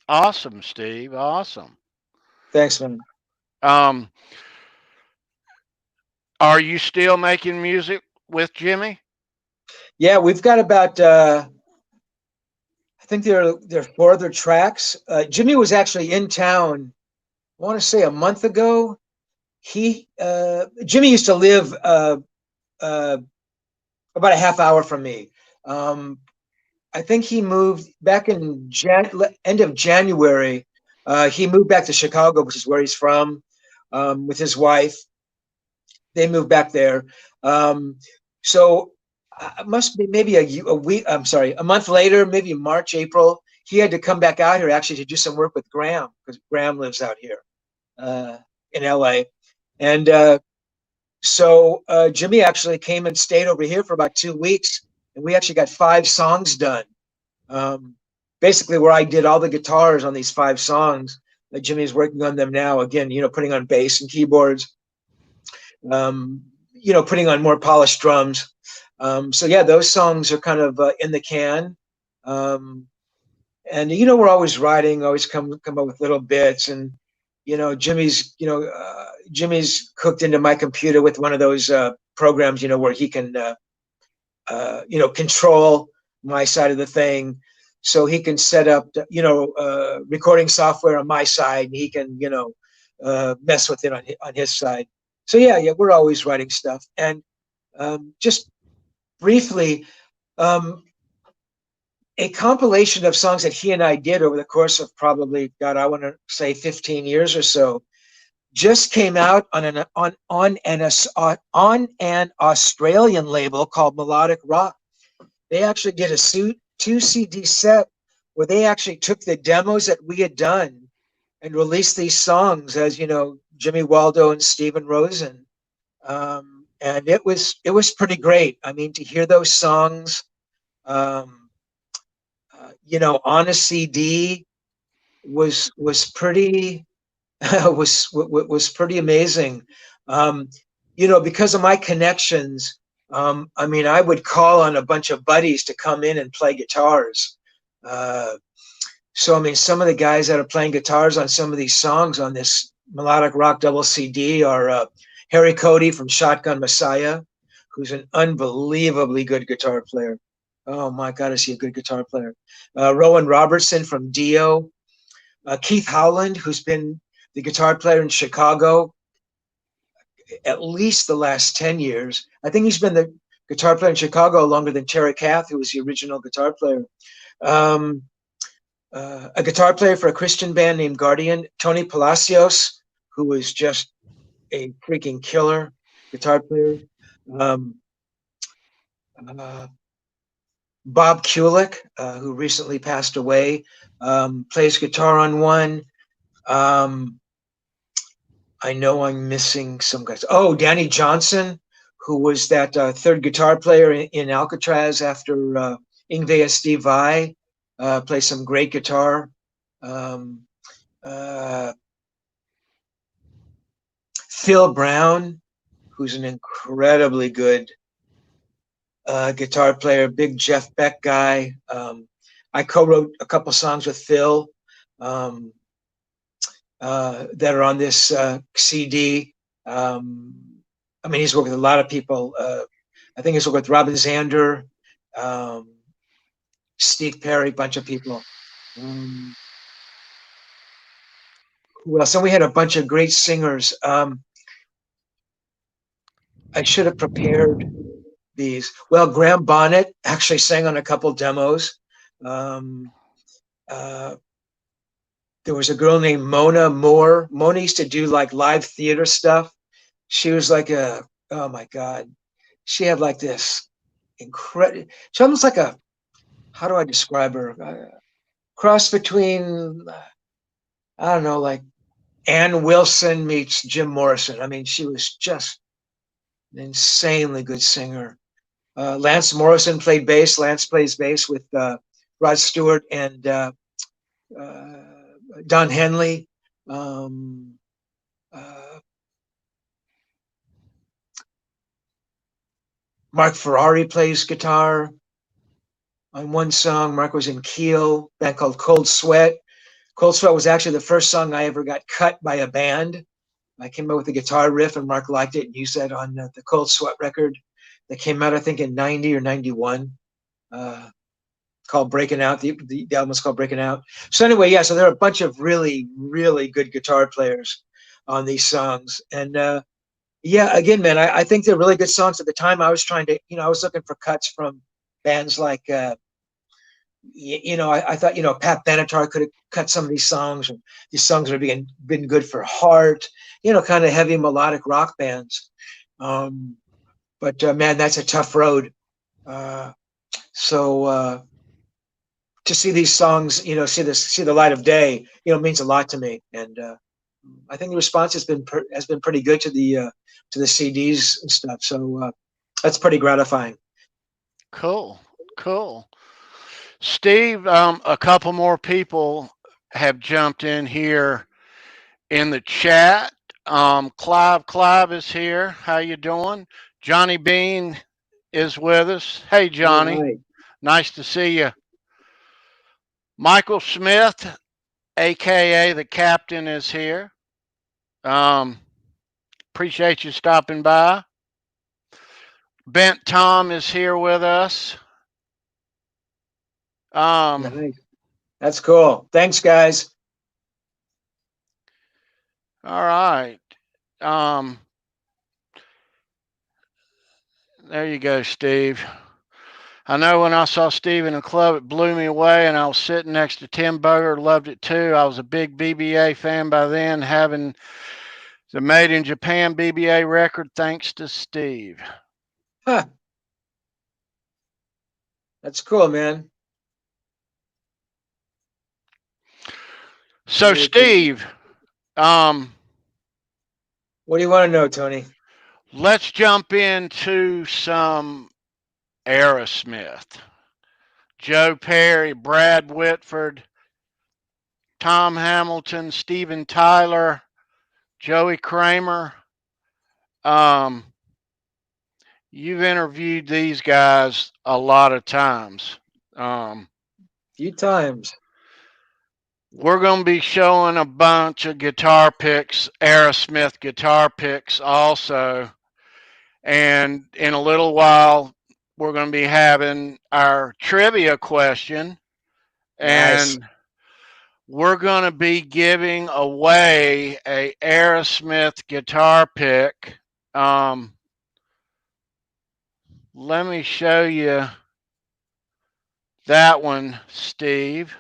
Awesome, Steve. Awesome. Thanks, man. Are you still making music with Jimmy? Yeah, we've got about I think there are 4 other tracks. Jimmy was actually in town, I want to say a month ago. Jimmy used to live about a half hour from me. I think he moved back in end of January. He moved back to Chicago, which is where he's from, with his wife. They moved back there. So it must be maybe a week. I'm sorry, a month later, maybe March, April. He had to come back out here actually to do some work with Graham, because Graham lives out here in LA. And so Jimmy actually came and stayed over here for about 2 weeks, and we actually got 5 songs done. Basically, where I did all the guitars on these 5 songs. Jimmy's working on them now. Again, putting on bass and keyboards. Putting on more polished drums. So yeah, those songs are kind of in the can. And we're always writing, always come up with little bits, and Jimmy's cooked into my computer with one of those programs, where he can control my side of the thing, so he can set up recording software on my side, and he can mess with it on his side. So yeah, we're always writing stuff. And just briefly, a compilation of songs that he and I did over the course of probably, God, I want to say 15 years or so, just came out on an Australian label called Melodic Rock. They actually did a 2 CD set where they actually took the demos that we had done and released these songs as Jimmy Waldo and Stephen Rosen, and it was pretty great. I mean, to hear those songs, on a CD was pretty was pretty amazing. Because of my connections, I mean, I would call on a bunch of buddies to come in and play guitars. So I mean, some of the guys that are playing guitars on some of these songs on this melodic rock double CD are Harry Cody from Shotgun Messiah, who's an unbelievably good guitar player. Oh my God, is he a good guitar player? Rowan Robertson from Dio, Keith Howland, who's been the guitar player in Chicago at least the last 10 years. I think he's been the guitar player in Chicago longer than Terry Kath, who was the original guitar player. A guitar player for a Christian band named Guardian, Tony Palacios, who was just a freaking killer guitar player. Bob Kulick, who recently passed away, plays guitar on one. I know I'm missing some guys. Oh, Danny Johnson, who was that third guitar player in Alcatraz after Yngwie and Steve Vai, plays some great guitar. Phil Brown, who's an incredibly good guitar player, big Jeff Beck guy. I co-wrote a couple songs with Phil that are on this CD. I mean, he's worked with a lot of people. I think he's worked with Robin Zander, Steve Perry, a bunch of people. Who else? And we had a bunch of great singers. I should have prepared these. Well, Graham Bonnet actually sang on a couple demos. There was a girl named Mona Moore. Mona used to do like live theater stuff. She was like oh my God. She had like this incredible, she almost like how do I describe her? Cross between, I don't know, like Ann Wilson meets Jim Morrison. I mean, she was just an insanely good singer. Lance Morrison played bass. Lance plays bass with Rod Stewart and Don Henley. Mark Ferrari plays guitar on one song. Mark was in Keel, band called Cold Sweat. Cold Sweat was actually the first song I ever got cut by a band. I came up with a guitar riff and Mark liked it and used that on the Cold Sweat record that came out, I think, in 90 or 91. Called Breaking Out. The album was called Breaking Out. So anyway, yeah, so there are a bunch of really, really good guitar players on these songs. And yeah, again, man, I think they're really good songs. At the time, I was trying to, I was looking for cuts from bands like, I thought, Pat Benatar could have cut some of these songs. And these songs have been good for Heart, kind of heavy melodic rock bands. But man, that's a tough road. So to see these songs, see the light of day, means a lot to me. And I think the response has been pretty good to the CDs and stuff. So that's pretty gratifying. Cool. Steve, a couple more people have jumped in here in the chat. Clive is here. How you doing? Johnny Bean is with us. Hey, Johnny. Right. Nice to see you. Michael Smith, aka the Captain, is here. Appreciate you stopping by. Bent Tom is here with us. Nice. That's cool. Thanks, guys. All right. There you go, Steve. I know when I saw Steve in the club, it blew me away, and I was sitting next to Tim Boger, loved it too. I was a big BBA fan by then, having the Made in Japan BBA record thanks to Steve. Huh. That's cool, man. So, very Steve, what do you want to know, Tony? Let's jump into some Aerosmith. Joe Perry, Brad Whitford, Tom Hamilton, Steven Tyler. Joey Kramer. Um, you've interviewed these guys a lot of times. Um, Few times. we're going to be showing a bunch of guitar picks, Aerosmith guitar picks also. And in a little while, we're going to be having our trivia question. Nice. And we're going to be giving away a Aerosmith guitar pick. Um, let me show you that one, Steve.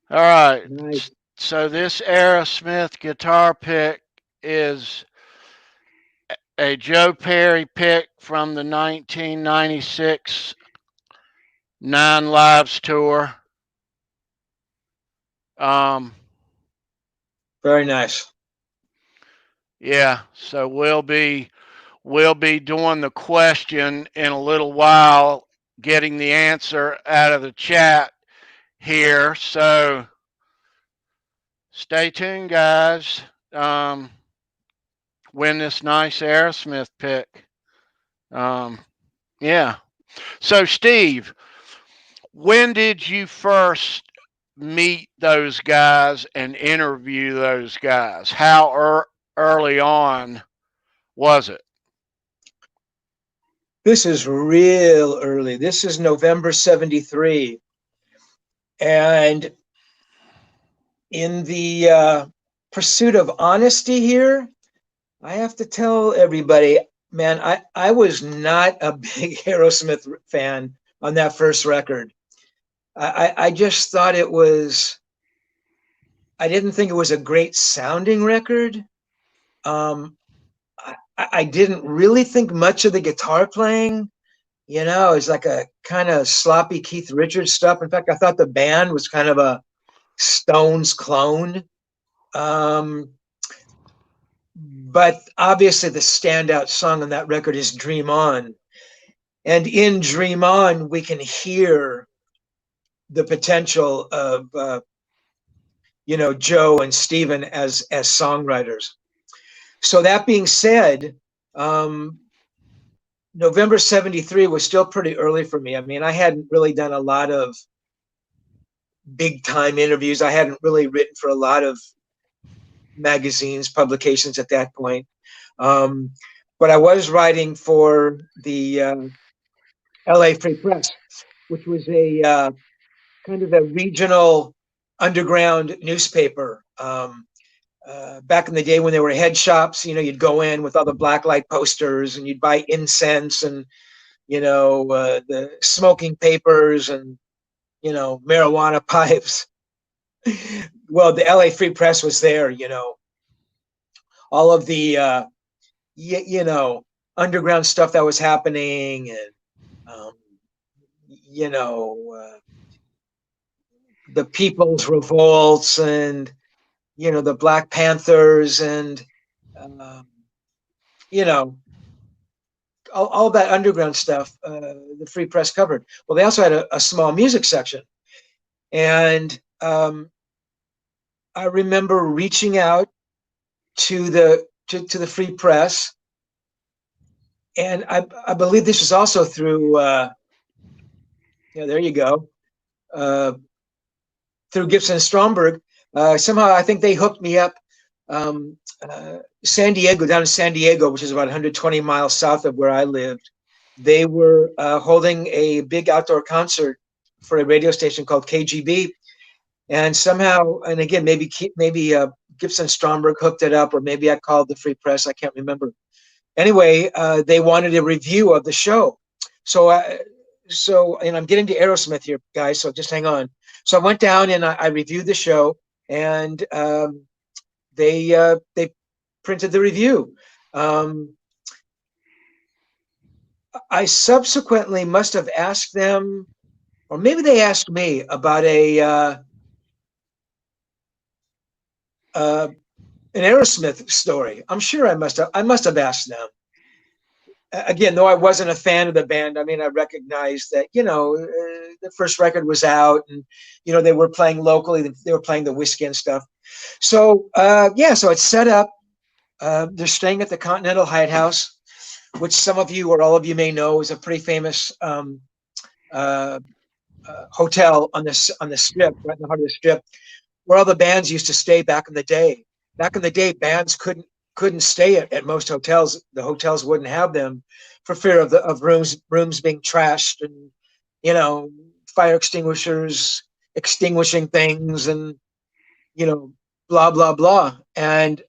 All right. Nice. So this Aerosmith guitar pick is a Joe Perry pick from the 1996 Nine Lives tour. Um, Very nice. yeah, so we'll be doing the question in a little while, getting the answer out of the chat here. So stay tuned, guys. Um, win this nice Aerosmith pick. Um, yeah. So, Steve, when did you first meet those guys and interview those guys? How early on was it? This is real early. This is November 73. And in the pursuit of honesty here, I have to tell everybody, man, I was not a big Aerosmith fan on that first record. I just thought it was, I didn't think it was a great sounding record. Um, I didn't really think much of the guitar playing. You know, it's like a kind of sloppy Keith Richards stuff. In fact, I thought the band was kind of a Stones clone. Um, but obviously, the standout song on that record is Dream On. And in Dream On, we can hear the potential of, Joe and Steven as songwriters. So that being said, um, November 73 was still pretty early for me. I mean, I hadn't really done a lot of big time interviews. I hadn't really written for a lot of magazines, publications at that point. Um, but I was writing for the LA Free Press, which was a kind of a regional underground newspaper. Back in the day when there were head shops, you'd go in with all the blacklight posters and you'd buy incense and, the smoking papers and, marijuana pipes. Well, the LA Free Press was there, all of the, underground stuff that was happening and, um, the People's Revolts and, the Black Panthers and, um, you know, all that underground stuff, the Free Press covered. Well, they also had a small music section. And I remember reaching out to the Free Press. And I believe this was also through, there you go, through Gibson Stromberg. Somehow I think they hooked me up. San Diego, down in San Diego, which is about 120 miles south of where I lived, they were holding a big outdoor concert for a radio station called KGB. And somehow, and again, maybe Gibson Stromberg hooked it up, or maybe I called the Free Press. I can't remember. Anyway, they wanted a review of the show. So, and I'm getting to Aerosmith here, guys, so just hang on. So I went down and I reviewed the show, and they printed the review. I subsequently must have asked them, or maybe they asked me about an Aerosmith story. I'm sure I must have asked them. again, though I wasn't a fan of the band, I mean, I recognized that, the first record was out, and, they were playing locally. They were playing the Whiskey and stuff. So, so it's set up. They're staying at the Continental Hyatt House, which some of you or all of you may know is a pretty famous hotel on the strip, right in the heart of the strip, where all the bands used to stay back in the day. Back in the day, bands couldn't stay at most hotels. The hotels wouldn't have them for fear of rooms being trashed, and fire extinguishers extinguishing things, and blah blah blah. And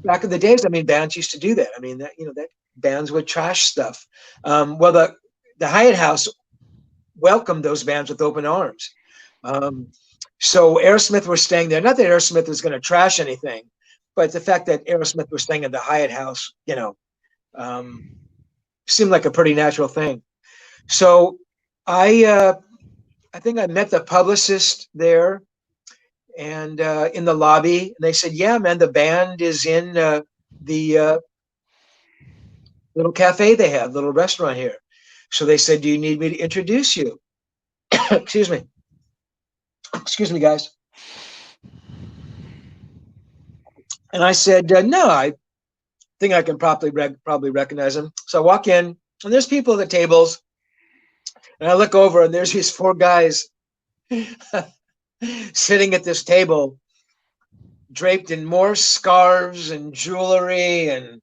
back in the days, I mean, bands used to do that. I mean, that bands would trash stuff. Well, the Hyatt House welcomed those bands with open arms. So Aerosmith were staying there. Not that Aerosmith was going to trash anything, but the fact that Aerosmith was staying at the Hyatt House, seemed like a pretty natural thing. So I think I met the publicist there, and in the lobby, and they said, "Yeah, man, the band is in the little cafe they have, little restaurant here." So they said, "Do you need me to introduce you?" Excuse me. Excuse me, guys. And I said, "No, I think I can probably recognize him." So I walk in, and there's people at the tables, and I look over, and there's these four guys sitting at this table, draped in more scarves and jewelry and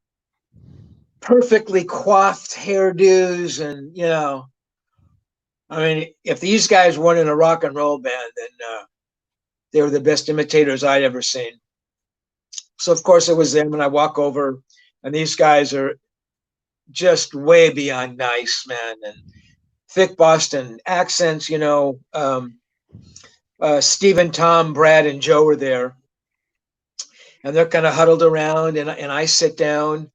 perfectly coiffed hairdos, and I mean, if these guys weren't in a rock and roll band, then they were the best imitators I'd ever seen. So of course it was them, and I walk over, and these guys are just way beyond nice, man, and thick Boston accents. Stephen, Tom, Brad, and Joe were there, and they're kind of huddled around, and I sit down,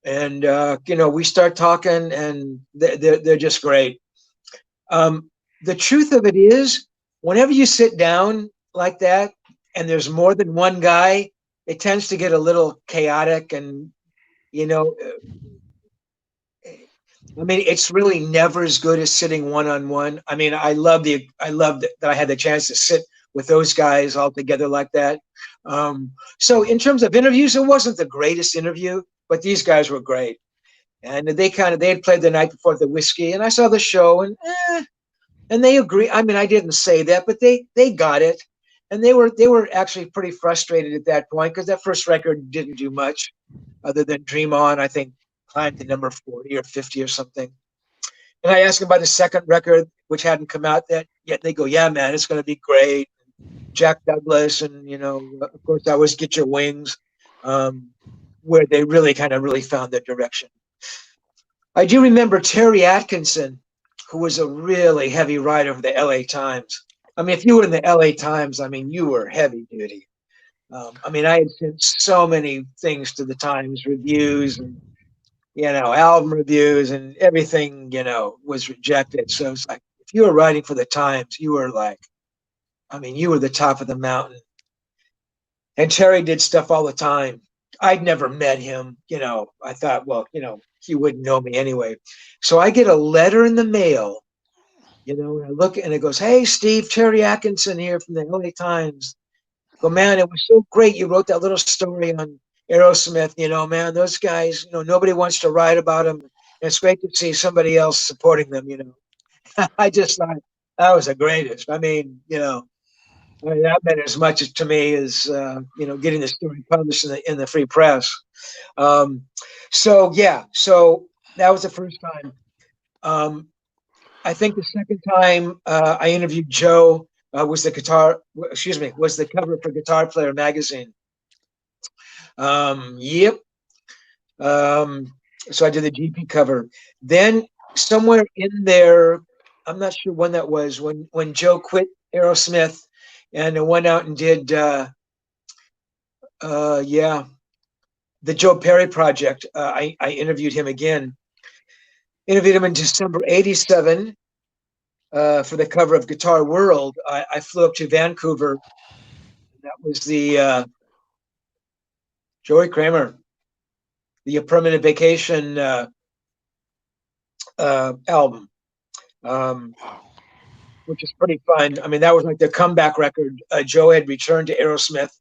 and we start talking, and they're just great. The truth of it is, whenever you sit down like that, and there's more than one guy, it tends to get a little chaotic, and I mean, it's really never as good as sitting one-on-one. I mean, I love that I had the chance to sit with those guys all together like that. So in terms of interviews, it wasn't the greatest interview, but these guys were great. And they had played the night before the Whiskey, and I saw the show, and they agree. I mean, I didn't say that, but they got it. And they were actually pretty frustrated at that point, because that first record didn't do much other than Dream On. I think climbed to number 40 or 50 or something. And I asked them about the second record, which hadn't come out yet. They go, "Yeah, man, it's going to be great." Jack Douglas, and of course, that was Get Your Wings, where they really found their direction. I do remember Terry Atkinson, who was a really heavy writer for the LA Times. I mean, if you were in the LA Times, I mean, you were heavy duty. I mean, I had sent so many things to the Times, reviews, and album reviews, and everything was rejected. So it's like, if you were writing for the Times, you were like, I mean, you were the top of the mountain. And Terry did stuff all the time. I'd never met him. I thought, well, he wouldn't know me anyway. So I get a letter in the mail, and I look, and it goes, "Hey, Steve, Terry Atkinson here from the LA Times." I go, "Man, it was so great you wrote that little story on Aerosmith. Man, those guys, nobody wants to write about them. And it's great to see somebody else supporting them." I just thought that was the greatest. I mean, that meant as much to me as getting the story published in the free press. So that was the first time. I think the second time I interviewed Joe was the cover for Guitar Player magazine. Yep. So I did the GP cover. Then somewhere in there, I'm not sure when that was, when Joe quit Aerosmith and went out and did the Joe Perry Project. I interviewed him again. Interviewed him in December '87 for the cover of Guitar World. I flew up to Vancouver. That was the Joey Kramer. the Permanent Vacation album, which is pretty fun. I mean, that was like the comeback record. Joe had returned to Aerosmith,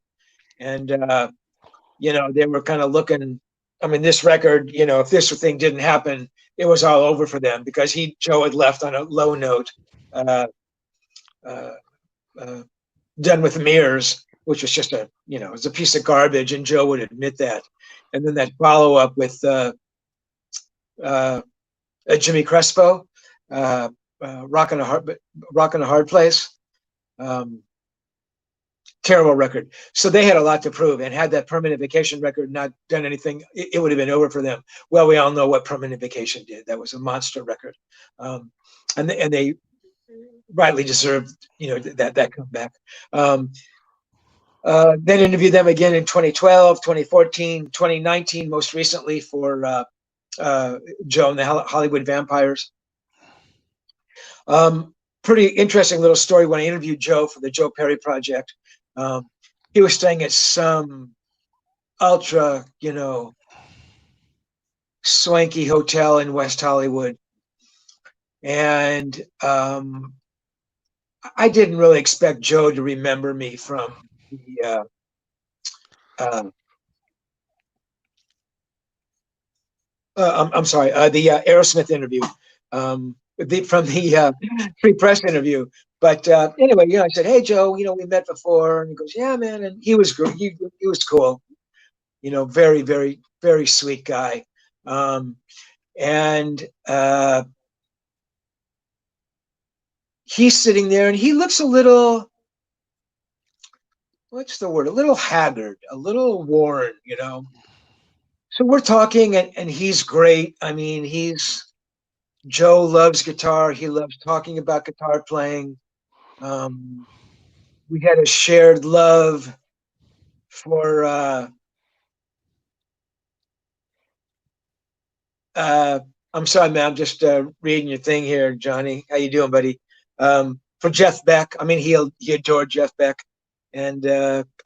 and they were kind of looking. I mean, this record, if this thing didn't happen, it was all over for them because Joe had left on a low note. Uh, uh, uh, Done with Mirrors, which was just it was a piece of garbage, and Joe would admit that. And then that follow up with Jimmy Crespo, Rockin' a Hard Place. Terrible record. So they had a lot to prove, and had that Permanent Vacation record not done anything, it would have been over for them. Well, we all know what Permanent Vacation did. That was a monster record, and they rightly deserved that comeback. Then interviewed them again in 2012, 2014, 2019, most recently for Joe and the Hollywood Vampires. Pretty interesting little story. When I interviewed Joe for the Joe Perry Project, he was staying at some ultra, swanky hotel in West Hollywood. And I didn't really expect Joe to remember me from the I'm sorry, the Aerosmith interview, from the Free Press interview. But anyway, I said, "Hey, Joe, we met before," and he goes, "Yeah, man," and he was good. He was cool, very, very, very sweet guy, and he's sitting there, and he looks a little, what's the word? A little haggard, a little worn, So we're talking, and he's great. I mean, Joe loves guitar. He loves talking about guitar playing. We had a shared love for I'm sorry, man. I'm just reading your thing here, Johnny. How you doing, buddy? For Jeff Beck. I mean, he adored Jeff Beck, and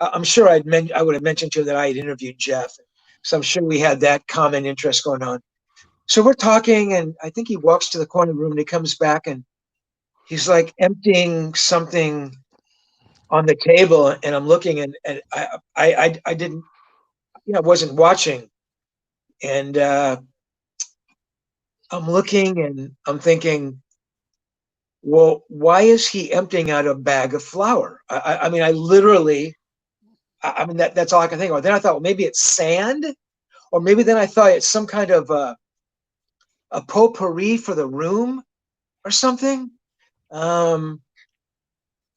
I'm sure I would have mentioned to him that I had interviewed Jeff, so I'm sure we had that common interest going on. So we're talking, and I think he walks to the corner room, and he comes back, and he's like emptying something on the table, and I'm looking, and I didn't, I wasn't watching, and I'm looking, and I'm thinking, well, why is he emptying out a bag of flour? I mean, I literally, I mean, that's all I can think of. Then I thought, well, maybe it's sand, or maybe then I thought it's some kind of a potpourri for the room or something. And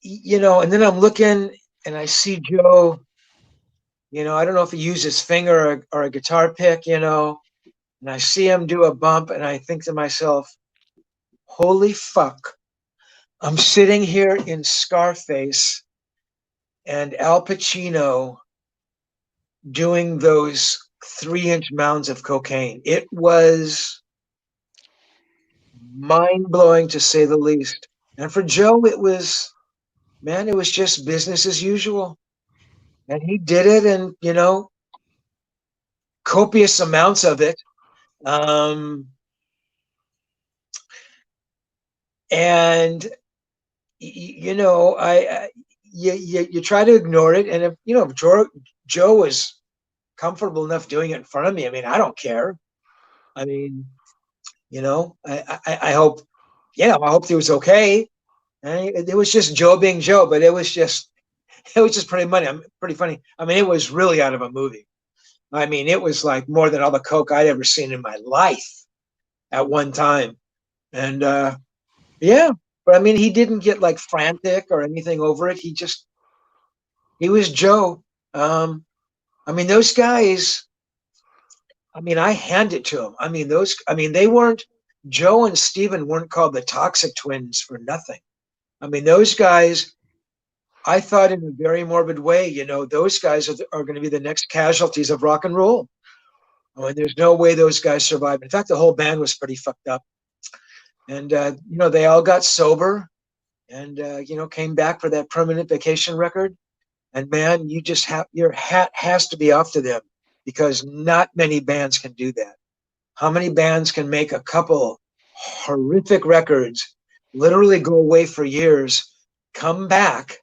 then I'm looking, and I see Joe, I don't know if he used his finger or a guitar pick, and I see him do a bump, and I think to myself, holy fuck, I'm sitting here in Scarface and Al Pacino doing those 3-inch mounds of cocaine. It was mind-blowing, to say the least. And for Joe, it was just business as usual. And he did it, and, copious amounts of it. And, you try to ignore it. And if Joe was comfortable enough doing it in front of me, I mean, I don't care. I mean, I hope, I hope he was okay. And it was just Joe being Joe, but it was just pretty funny. I mean, it was really out of a movie. I mean, it was like more than all the coke I'd ever seen in my life at one time. And yeah, but I mean, he didn't get like frantic or anything over it. He was Joe. I mean, those guys, I mean, I hand it to them. I mean, they weren't, Joe and Steven weren't called the Toxic Twins for nothing. I mean, those guys, I thought in a very morbid way, those guys are going to be the next casualties of rock and roll. I mean, there's no way those guys survived. In fact, the whole band was pretty fucked up. And, they all got sober and, came back for that Permanent Vacation record. And man, your hat has to be off to them. because not many bands can do that. How many bands can make a couple horrific records, literally go away for years, come back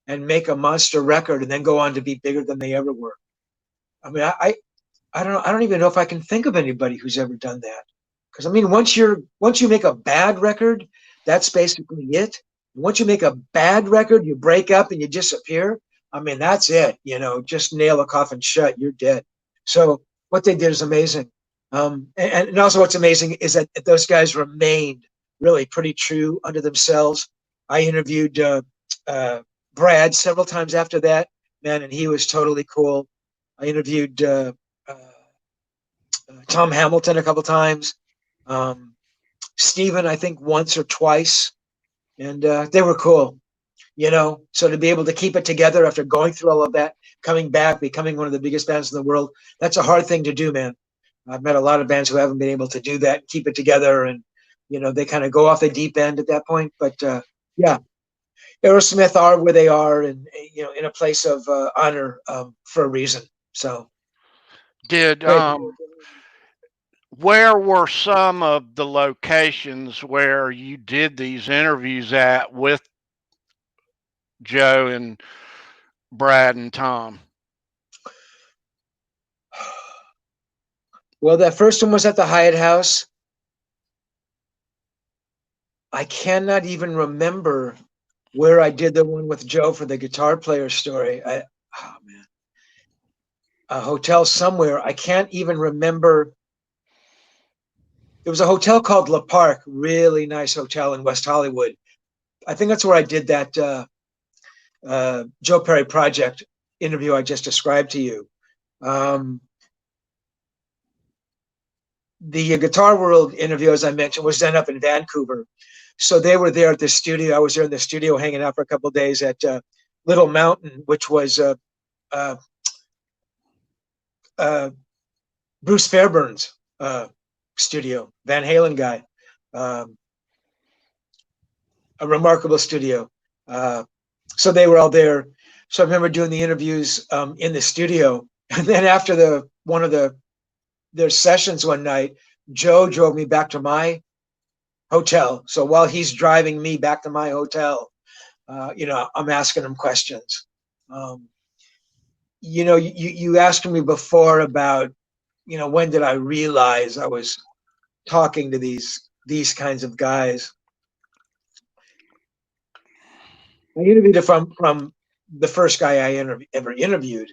and make a monster record and then go on to be bigger than they ever were? I mean, I don't know. I don't even know if I can think of anybody who's ever done that. Because I mean, once you make a bad record, that's basically it. Once you make a bad record, you break up and you disappear. I mean, that's it. Just nail a coffin shut. You're dead. So what they did is amazing. And also what's amazing is that those guys remained really pretty true unto themselves. I interviewed Brad several times after that, man, and he was totally cool. I interviewed Tom Hamilton a couple times, Steven, I think once or twice, and they were cool. So to be able to keep it together after going through all of that, coming back, becoming one of the biggest bands in the world, that's a hard thing to do, man. I've met a lot of bands who haven't been able to do that, keep it together, and they kind of go off the deep end at that point. But yeah, Aerosmith are where they are, and in a place of honor for a reason. So Did where were some of the locations where you did these interviews at with Joe and Brad and Tom? Well, that first one was at the Hyatt House. I cannot even remember where I did the one with Joe for the guitar player story. Oh man, a hotel somewhere. I can't even remember. It was a hotel called Le Parc, really nice hotel in West Hollywood. I think that's where I did that Joe Perry Project interview I just described to you. The Guitar World interview, as I mentioned, was done up in Vancouver. So they were there at the studio. I was there in the studio hanging out for a couple of days at Little Mountain, which was Bruce Fairbairn's studio, Van Halen guy. A remarkable studio. So they were all there. So I remember doing the interviews in the studio. And then after one of their sessions one night, Joe drove me back to my hotel. So while he's driving me back to my hotel, I'm asking him questions. You asked me before about, when did I realize I was talking to these kinds of guys? I interviewed from the first guy I ever interviewed.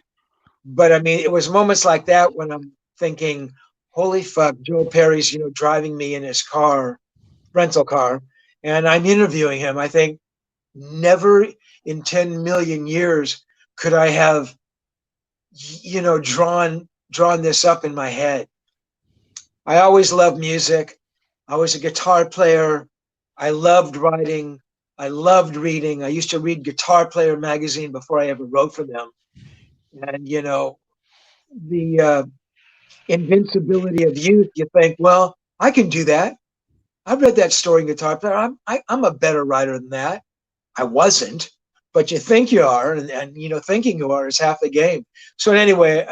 But I mean, it was moments like that when I'm thinking, holy fuck, Joe Perry's, driving me in his car, rental car, and I'm interviewing him. I think never in 10 million years could I have, drawn this up in my head. I always loved music. I was a guitar player. I loved writing. I loved reading. I used to read Guitar Player magazine before I ever wrote for them. And, the invincibility of youth, you think, well, I can do that. I've read that story in Guitar Player. I'm a better writer than that. I wasn't, but you think you are, and thinking you are is half the game. So anyway,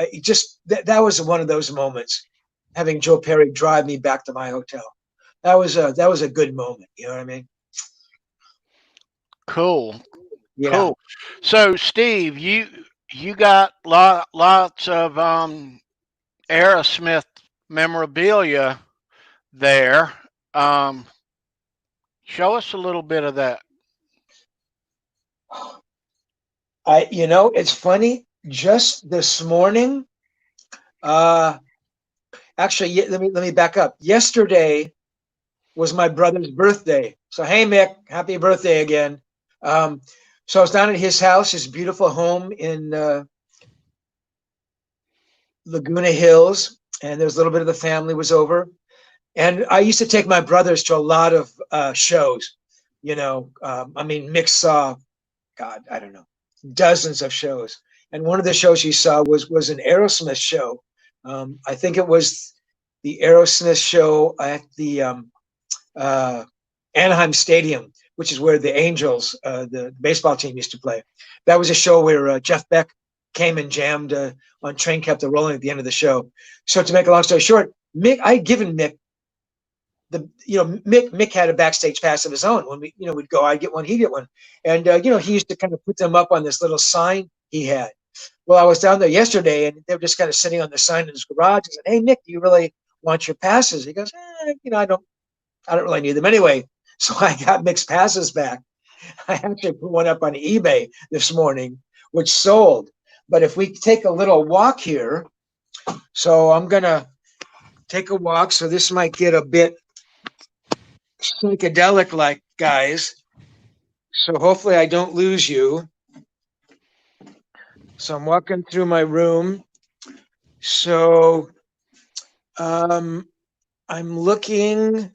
that was one of those moments, having Joe Perry drive me back to my hotel. That was a good moment. You know what I mean? Cool. Yeah. Cool. So Steve, you got lots of Aerosmith memorabilia there. Show us a little bit of that. It's funny. Just this morning, actually, let me back up. Yesterday was my brother's birthday. So hey, Mick, happy birthday again. So I was down at his house, his beautiful home in Laguna Hills, and there's a little bit of the family was over. And I used to take my brothers to a lot of shows. Mick saw, God, I don't know, dozens of shows. And one of the shows he saw was an Aerosmith show. I think it was the Aerosmith show at the Anaheim Stadium, which is where the Angels, the baseball team, used to play. That was a show where Jeff Beck came and jammed on Train Kept It Rolling at the end of the show. So to make a long story short, Mick, I had given Mick Mick had a backstage pass of his own. When we'd go, I'd get one, he'd get one. And, he used to kind of put them up on this little sign he had. Well, I was down there yesterday and they were just kind of sitting on the sign in his garage. I said, "Hey, Mick, do you really want your passes?" He goes, I don't really need them anyway. So I got Mick's passes back. I actually put one up on eBay this morning, which sold. But if we take a little walk here, so I'm going to take a walk. So this might get a bit psychedelic like, guys. So hopefully I don't lose you. So I'm walking through my room. So I'm looking.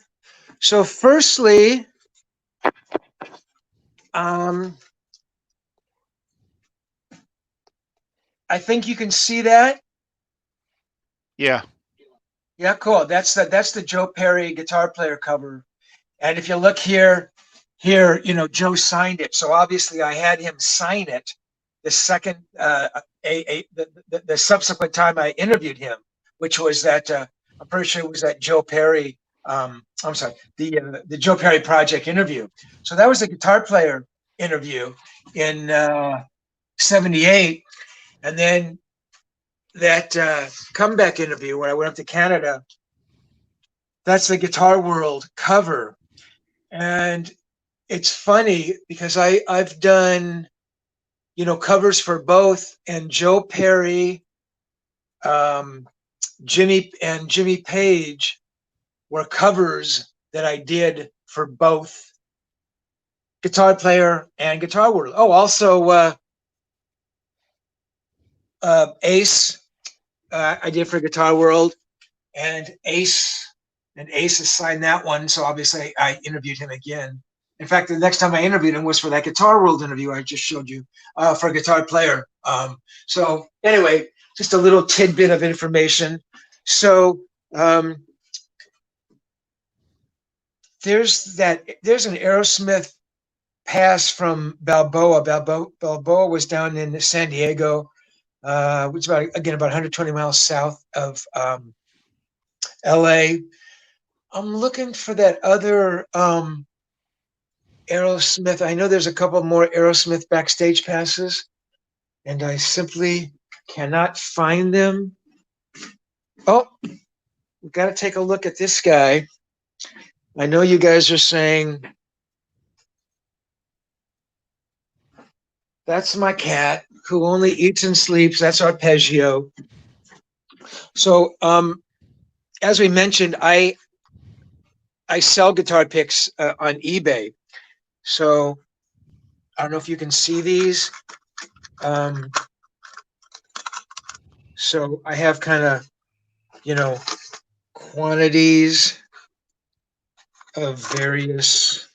So firstly, I think you can see that. Yeah. Yeah, cool. That's the Joe Perry guitar player cover. And if you look here, Joe signed it. So obviously I had him sign it the second, the subsequent time I interviewed him, which was that, I'm pretty sure it was that Joe Perry, I'm sorry, the Joe Perry Project interview. So that was the guitar player interview in 78. And then that comeback interview where I went up to Canada, that's the Guitar World cover. And it's funny because I've done, covers for both, and Joe Perry, Jimmy Page were covers that I did for both Guitar Player and Guitar World. Oh, also Ace, I did for Guitar World, and Ace has signed that one. So obviously I interviewed him again. In fact, the next time I interviewed him was for that Guitar World interview I just showed you for Guitar Player. So anyway, just a little tidbit of information. So there's an Aerosmith pass from Balboa. Balboa was down in San Diego, which is about 120 miles south of LA. I'm looking for that other Aerosmith. I know there's a couple more Aerosmith backstage passes, and I simply cannot find them. Oh, we've got to take a look at this guy. I know you guys are saying, that's my cat who only eats and sleeps. That's Arpeggio. So, as we mentioned, I sell guitar picks on eBay. So I don't know if you can see these. So I have kind of, quantities of various.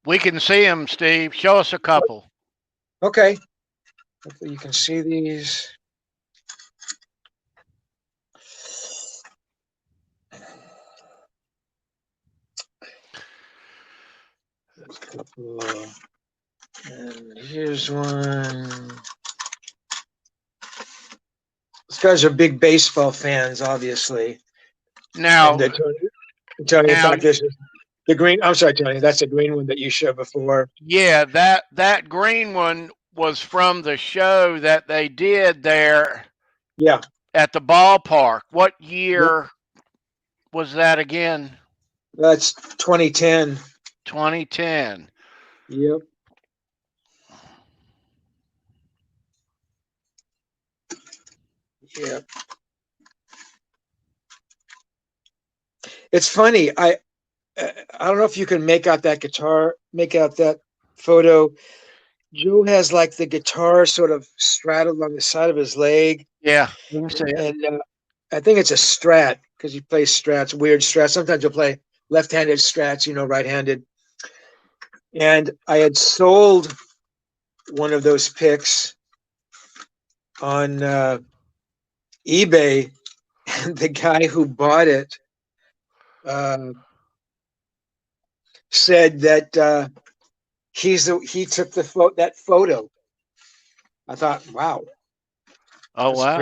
We can see them, Steve. Show us a couple. Okay. Hopefully you can see these. And here's one. These guys are big baseball fans, obviously. Now, Tony, in fact, this is the green. I'm sorry, Tony. That's the green one that you showed before. Yeah, that green one was from the show that they did there. Yeah. At the ballpark. What year was that again? That's 2010. 2010. Yep. Yeah. It's funny. I don't know if you can make out that photo. Joe has like the guitar sort of straddled on the side of his leg. Yeah. And I think it's a Strat because he plays Strats, weird Strats. Sometimes he'll play left-handed Strats, right-handed. And I had sold one of those picks on eBay, and the guy who bought it said that he took that photo. I thought, wow, Oh, wow.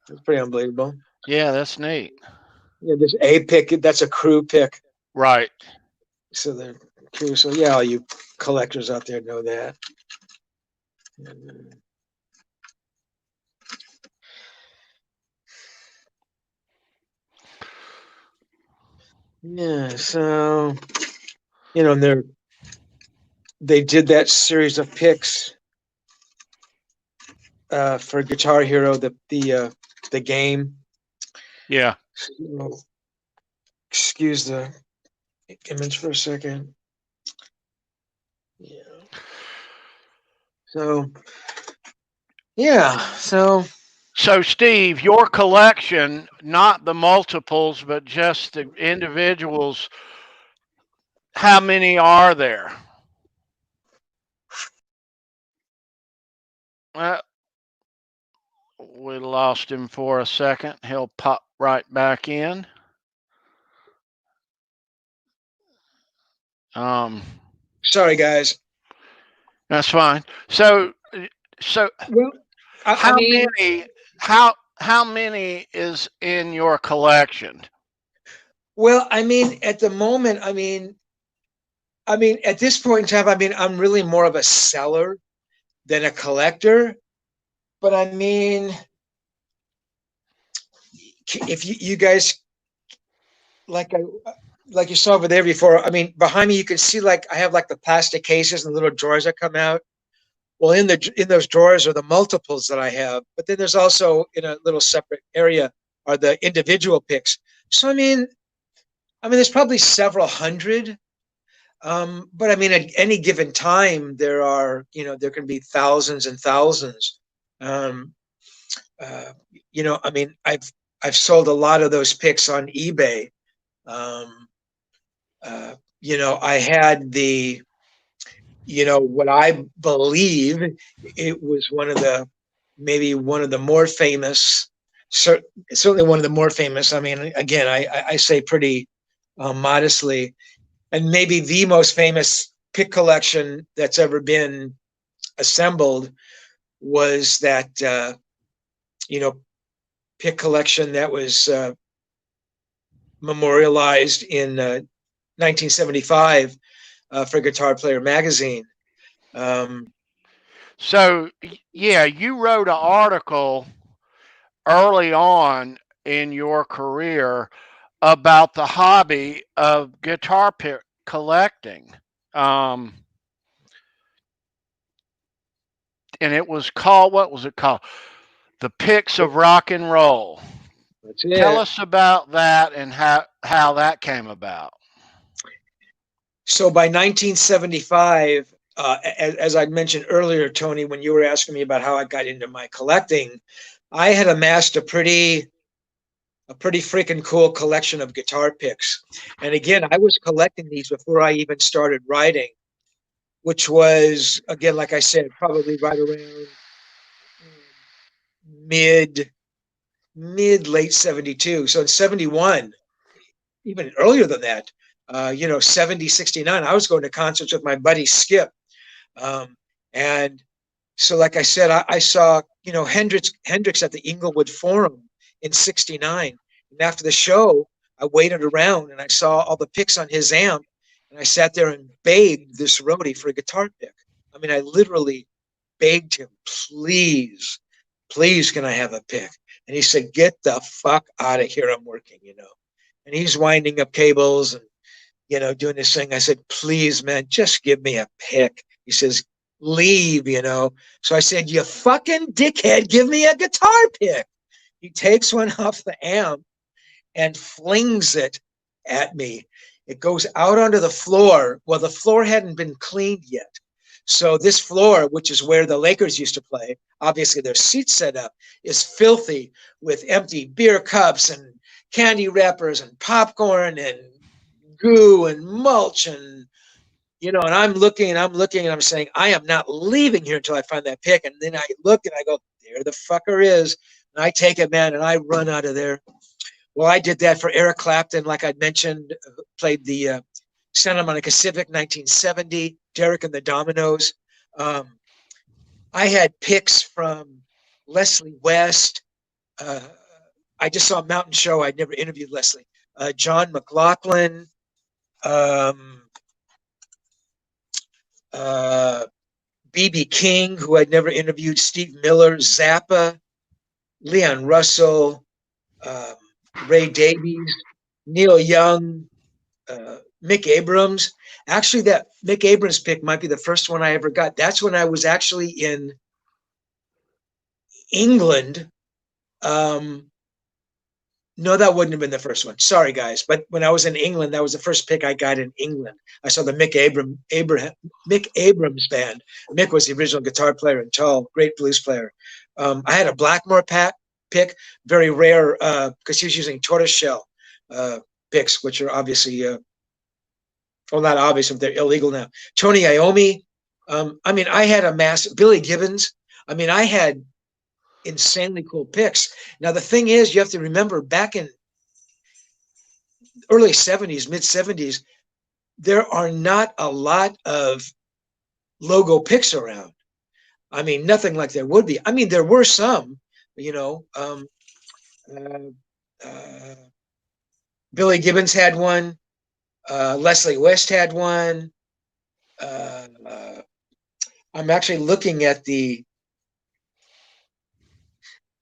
that's pretty unbelievable. Yeah, that's neat. Yeah, this A pick, that's a crew pick. Right. So the crew. So yeah, all you collectors out there know that. Yeah. So they did that series of picks for Guitar Hero, the game. Yeah. So, excuse the image for a second. Yeah. So yeah. So So, Steve, your collection, not the multiples, but just the individuals, how many are there? Uh, we lost him for a second. He'll pop right back in. Um, sorry, guys. that's fine. So Well, I how mean, many? How many is in your collection? well, I mean, at the moment, at this point in time, I'm really more of a seller than a collector. But I mean, if you guys like I like you saw over there before, I mean, behind me you can see like I have like the plastic cases and the little drawers that come out. Well, in those drawers are the multiples that I have, but then there's also in a little separate area are the individual picks. So there's probably several hundred. But I mean, at any given time, there can be thousands and thousands. Um, uh, I've sold a lot of those picks on eBay. Um, I had what I believe it was maybe one of the more famous, certainly one of the more famous. I mean, again, I say pretty modestly, and maybe the most famous pick collection that's ever been assembled was that pick collection that was memorialized in 1975 for Guitar Player magazine. Um, So yeah, you wrote an article early on in your career about the hobby of guitar pick collecting. Um, and it was called, what was it called? The Pics of Rock and Roll. that's Tell it. us about that and how that came about. So by 1975, as I mentioned earlier, Tony, when you were asking me about how I got into my collecting, I had amassed a pretty freaking cool collection of guitar picks. And again, I was collecting these before I even started writing, which was, again, like I said, probably right around mid late 72. So in 71, even earlier than that, 70, 69, I was going to concerts with my buddy Skip. Um, and so, like I said, I saw, Hendrix at the Inglewood Forum in 69. And after the show, I waited around and I saw all the picks on his amp. And I sat there and begged this roadie for a guitar pick. I mean, I literally begged him, please, please, can I have a pick? And he said, get the fuck out of here. I'm working. And he's winding up cables and, doing this thing. I said, please, man, just give me a pick. He says, leave. So I said, you fucking dickhead, give me a guitar pick. He takes one off the amp and flings it at me. It goes out onto the floor. Well, the floor hadn't been cleaned yet. So this floor, which is where the Lakers used to play, obviously their seats set up, is filthy with empty beer cups and candy wrappers and popcorn and goo and mulch and and I'm saying, I am not leaving here until I find that pick. And then I look and I go, there the fucker is. And I take it, man, and I run out of there. Well, I did that for Eric Clapton, like I mentioned, played the Santa Monica Civic 1970, Derek and the Dominoes. Um, I had picks from Leslie West. I just saw Mountain Show. I'd never interviewed Leslie. John McLaughlin, um, B.B. King, who I'd never interviewed, Steve Miller, Zappa, Leon Russell, um, Ray Davies, Neil Young, Mick Abrams. Actually, that Mick Abrams pick might be the first one I ever got. That's when I was actually in England. No, that wouldn't have been the first one. Sorry, guys. But when I was in England, that was the first pick I got in England. I saw the Mick Abrams band. Mick was the original guitar player and tall, great blues player. I had a Blackmore pick, very rare because he was using tortoiseshell picks, which are obviously, well, not obvious if they're illegal now. Tony Iommi. I mean, I had a Billy Gibbons. I mean, I had insanely cool picks. Now, the thing is, you have to remember back in early 70s, mid 70s, there are not a lot of logo picks around. I mean, nothing like there would be. I mean, there were some, you know. Billy Gibbons had one. Leslie West had one. I'm actually looking at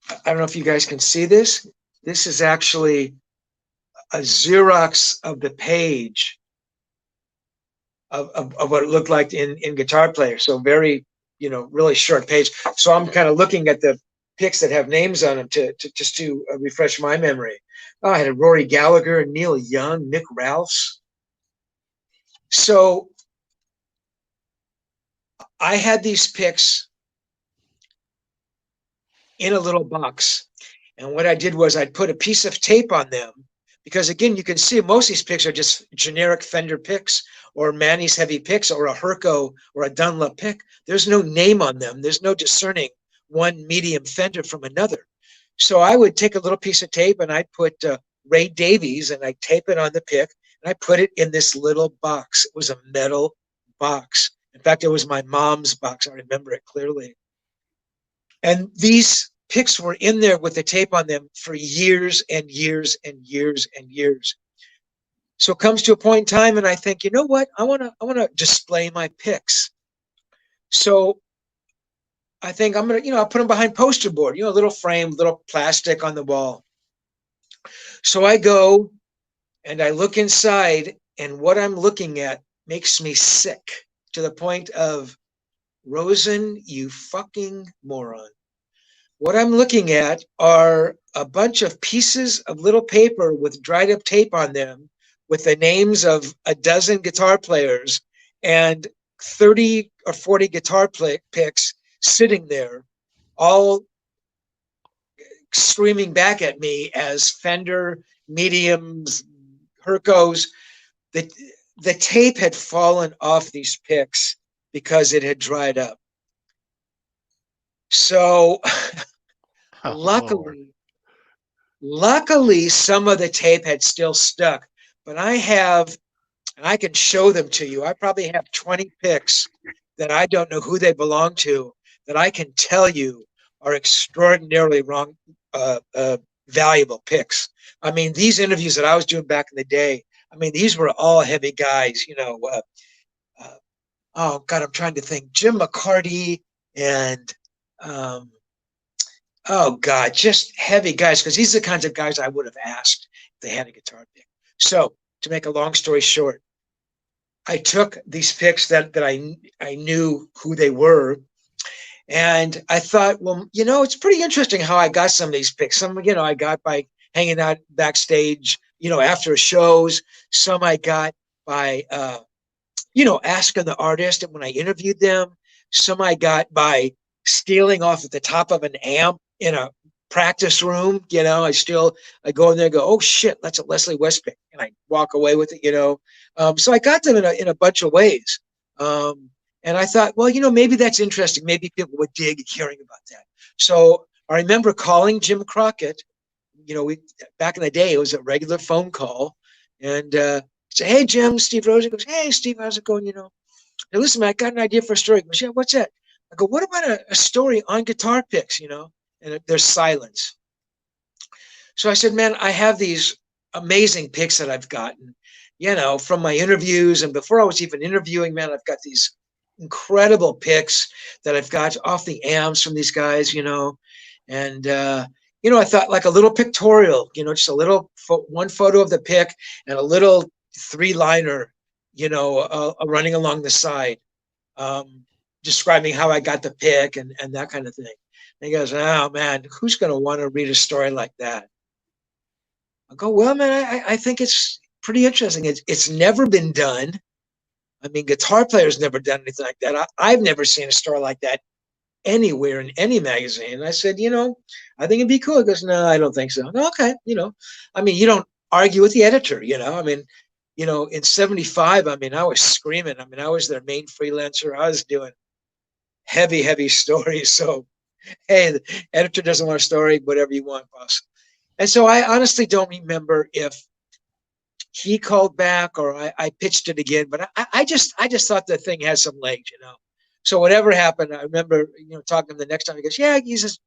I don't know if you guys can see this. This is actually a Xerox of the page of what it looked like in Guitar Player. So very, really short page. So I'm kind of looking at the picks that have names on them to just to refresh my memory. Oh, I had a Rory Gallagher, Neil Young, Nick Ralphs. So I had these picks in a little box. And what I did was I'd put a piece of tape on them because, again, you can see most of these picks are just generic Fender picks or Manny's heavy picks or a Herco or a Dunlop pick. There's no name on them. There's no discerning one medium Fender from another. So I would take a little piece of tape and I'd put Ray Davies and I'd tape it on the pick and I put it in this little box. It was a metal box. In fact, it was my mom's box. I remember it clearly. And these picks were in there with the tape on them for years and years and years and years. So it comes to a point in time and I think, you know what? I want to display my picks. So I think I'm going to, I'll put them behind poster board, a little frame, little plastic on the wall. So I go and I look inside and what I'm looking at makes me sick to the point of, Rosen, you fucking moron. What I'm looking at are a bunch of pieces of little paper with dried up tape on them with the names of a dozen guitar players and 30 or 40 guitar picks sitting there, all screaming back at me as Fender, mediums, Hercos. The tape had fallen off these picks because it had dried up. So luckily, some of the tape had still stuck, but I have, and I can show them to you. I probably have 20 picks that I don't know who they belong to that I can tell you are extraordinarily valuable picks. I mean, these interviews that I was doing back in the day, I mean, these were all heavy guys, oh God, I'm trying to think. Jim McCarty and oh God, just heavy guys, because these are the kinds of guys I would have asked if they had a guitar pick. So to make a long story short, I took these picks that I knew who they were, and I thought, well, it's pretty interesting how I got some of these picks. Some, I got by hanging out backstage, after shows. Some I got by asking the artist when I interviewed them. Some I got by stealing off at the top of an amp in a practice room. I go in there and go, oh shit, that's a Leslie West pick. And I walk away with it, so I got them in a bunch of ways. And I thought, well, maybe that's interesting. Maybe people would dig hearing about that. So I remember calling Jim Crockett. Back in the day, it was a regular phone call. And say, hey, Jim, Steve Rosen goes, hey, Steve, how's it going? Hey, listen, man, I got an idea for a story. He goes, yeah, what's that? I go, what about a story on guitar picks, you know? And there's silence. So I said, man, I have these amazing picks that I've gotten, you know, from my interviews. And before I was even interviewing, man, I've got these incredible picks that I've got off the amps from these guys, you know. And, you know, I thought like a little pictorial, you know, just a little one photo of the pick and a little three-liner, you know, running along the side, um, describing how I got the pick and that kind of thing. And he goes, oh man, who's going to want to read a story like that? I go, well, man, I think it's pretty interesting. It's never been done. I mean, guitar players never done anything like that. I've never seen a story like that anywhere in any magazine. And I said, you know, I think it'd be cool. He goes, no, I don't think so. No, okay, you know, I mean, you don't argue with the editor, you know. I mean, you know, in '75, I mean, I was screaming. I mean, I was their main freelancer. I was doing heavy stories. So, hey, the editor doesn't want a story, whatever you want, boss. And so I honestly don't remember if he called back or I pitched it again, but I just thought the thing had some legs, you know. So whatever happened, I remember, you know, talking to him the next time. He goes, "Yeah," he says,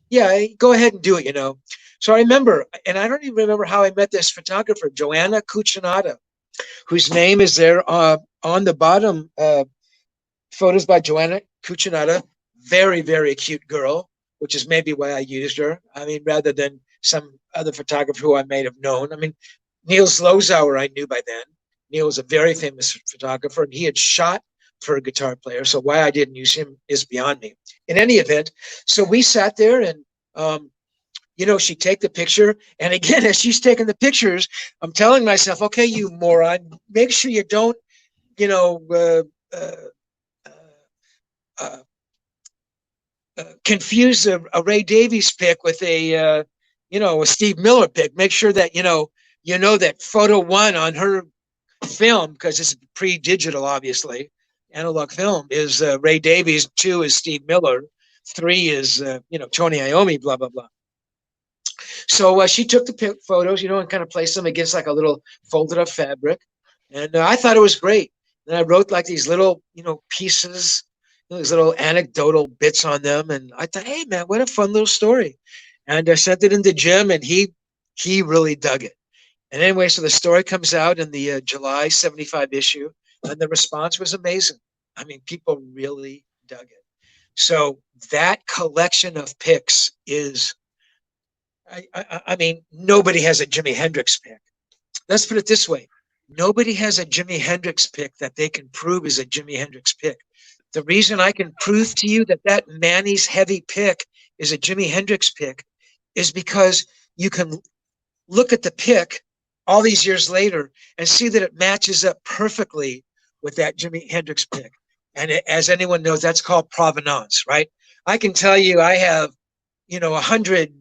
"Yeah, go ahead and do it," you know. So I remember, and I don't even remember how I met this photographer, Joanna Cucinato, whose name is there on the bottom. Photos by Joanna Cucinato, very cute girl, which is maybe why I used her. I mean, rather than some other photographer who I may have known. I mean, Niels Lozauer I knew by then. Neil was a very famous photographer, and he had shot for a guitar player. So why I didn't use him is beyond me. In any event, so we sat there and you know, she'd take the picture. And again, as she's taking the pictures, I'm telling myself, okay, you moron, make sure you don't, you know, uh, confuse a Ray Davies pick with a you know, a Steve Miller pick. Make sure that you know that photo one on her film, because it's pre-digital, obviously, analog film, is Ray Davies. Two is Steve Miller. Three is you know, Tony Iommi. Blah blah blah. So she took the photos, you know, and kind of placed them against like a little folded up fabric, and I thought it was great. And I wrote like these little, you know, pieces, you know, these little anecdotal bits on them, and I thought, hey man, what a fun little story. And I sent it into Jim, and he really dug it. And anyway, so the story comes out in the July '75 issue, and the response was amazing. I mean, people really dug it. So that collection of pics is I mean, nobody has a Jimi Hendrix pick. Let's put it this way. Nobody has a Jimi Hendrix pick that they can prove is a Jimi Hendrix pick. The reason I can prove to you that that Manny's heavy pick is a Jimi Hendrix pick is because you can look at the pick all these years later and see that it matches up perfectly with that Jimi Hendrix pick. And as anyone knows, that's called provenance, right? I can tell you I have, you know, 100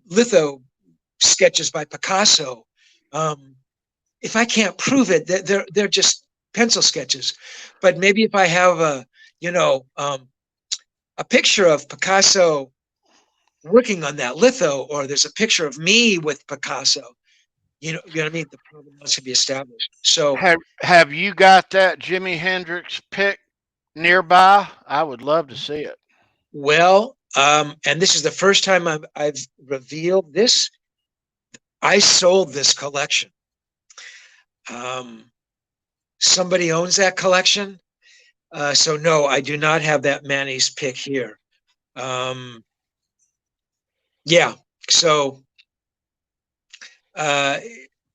litho sketches by Picasso. Um, if I can't prove it, they're just pencil sketches. But maybe if I have you know, a picture of Picasso working on that litho, or there's a picture of me with Picasso, you know what I mean. The provenance can be established. So, Have you got that Jimi Hendrix pick nearby? I would love to see it. well, and this is the first time I've revealed this. I sold this collection. Um, Somebody owns that collection. So no, I do not have that Manny's pick here. Um, yeah. So, uh,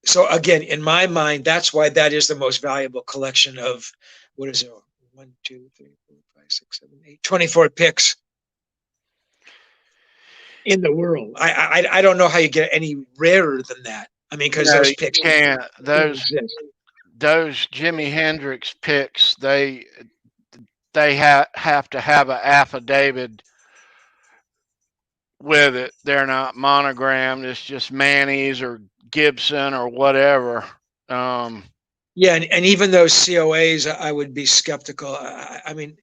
so again, in my mind, that's why that is the most valuable collection of what is it? 1, 2, 3, 4, 5, 6, 7, 8, 24 picks in the world. I don't know how you get any rarer than that. I mean, because No, those you picks can't. don't exist. Those Jimi Hendrix picks, they have to have an affidavit with it. They're not monogrammed. It's just Manny's or Gibson or whatever. Um, Yeah, and even those COAs, I would be skeptical. I mean,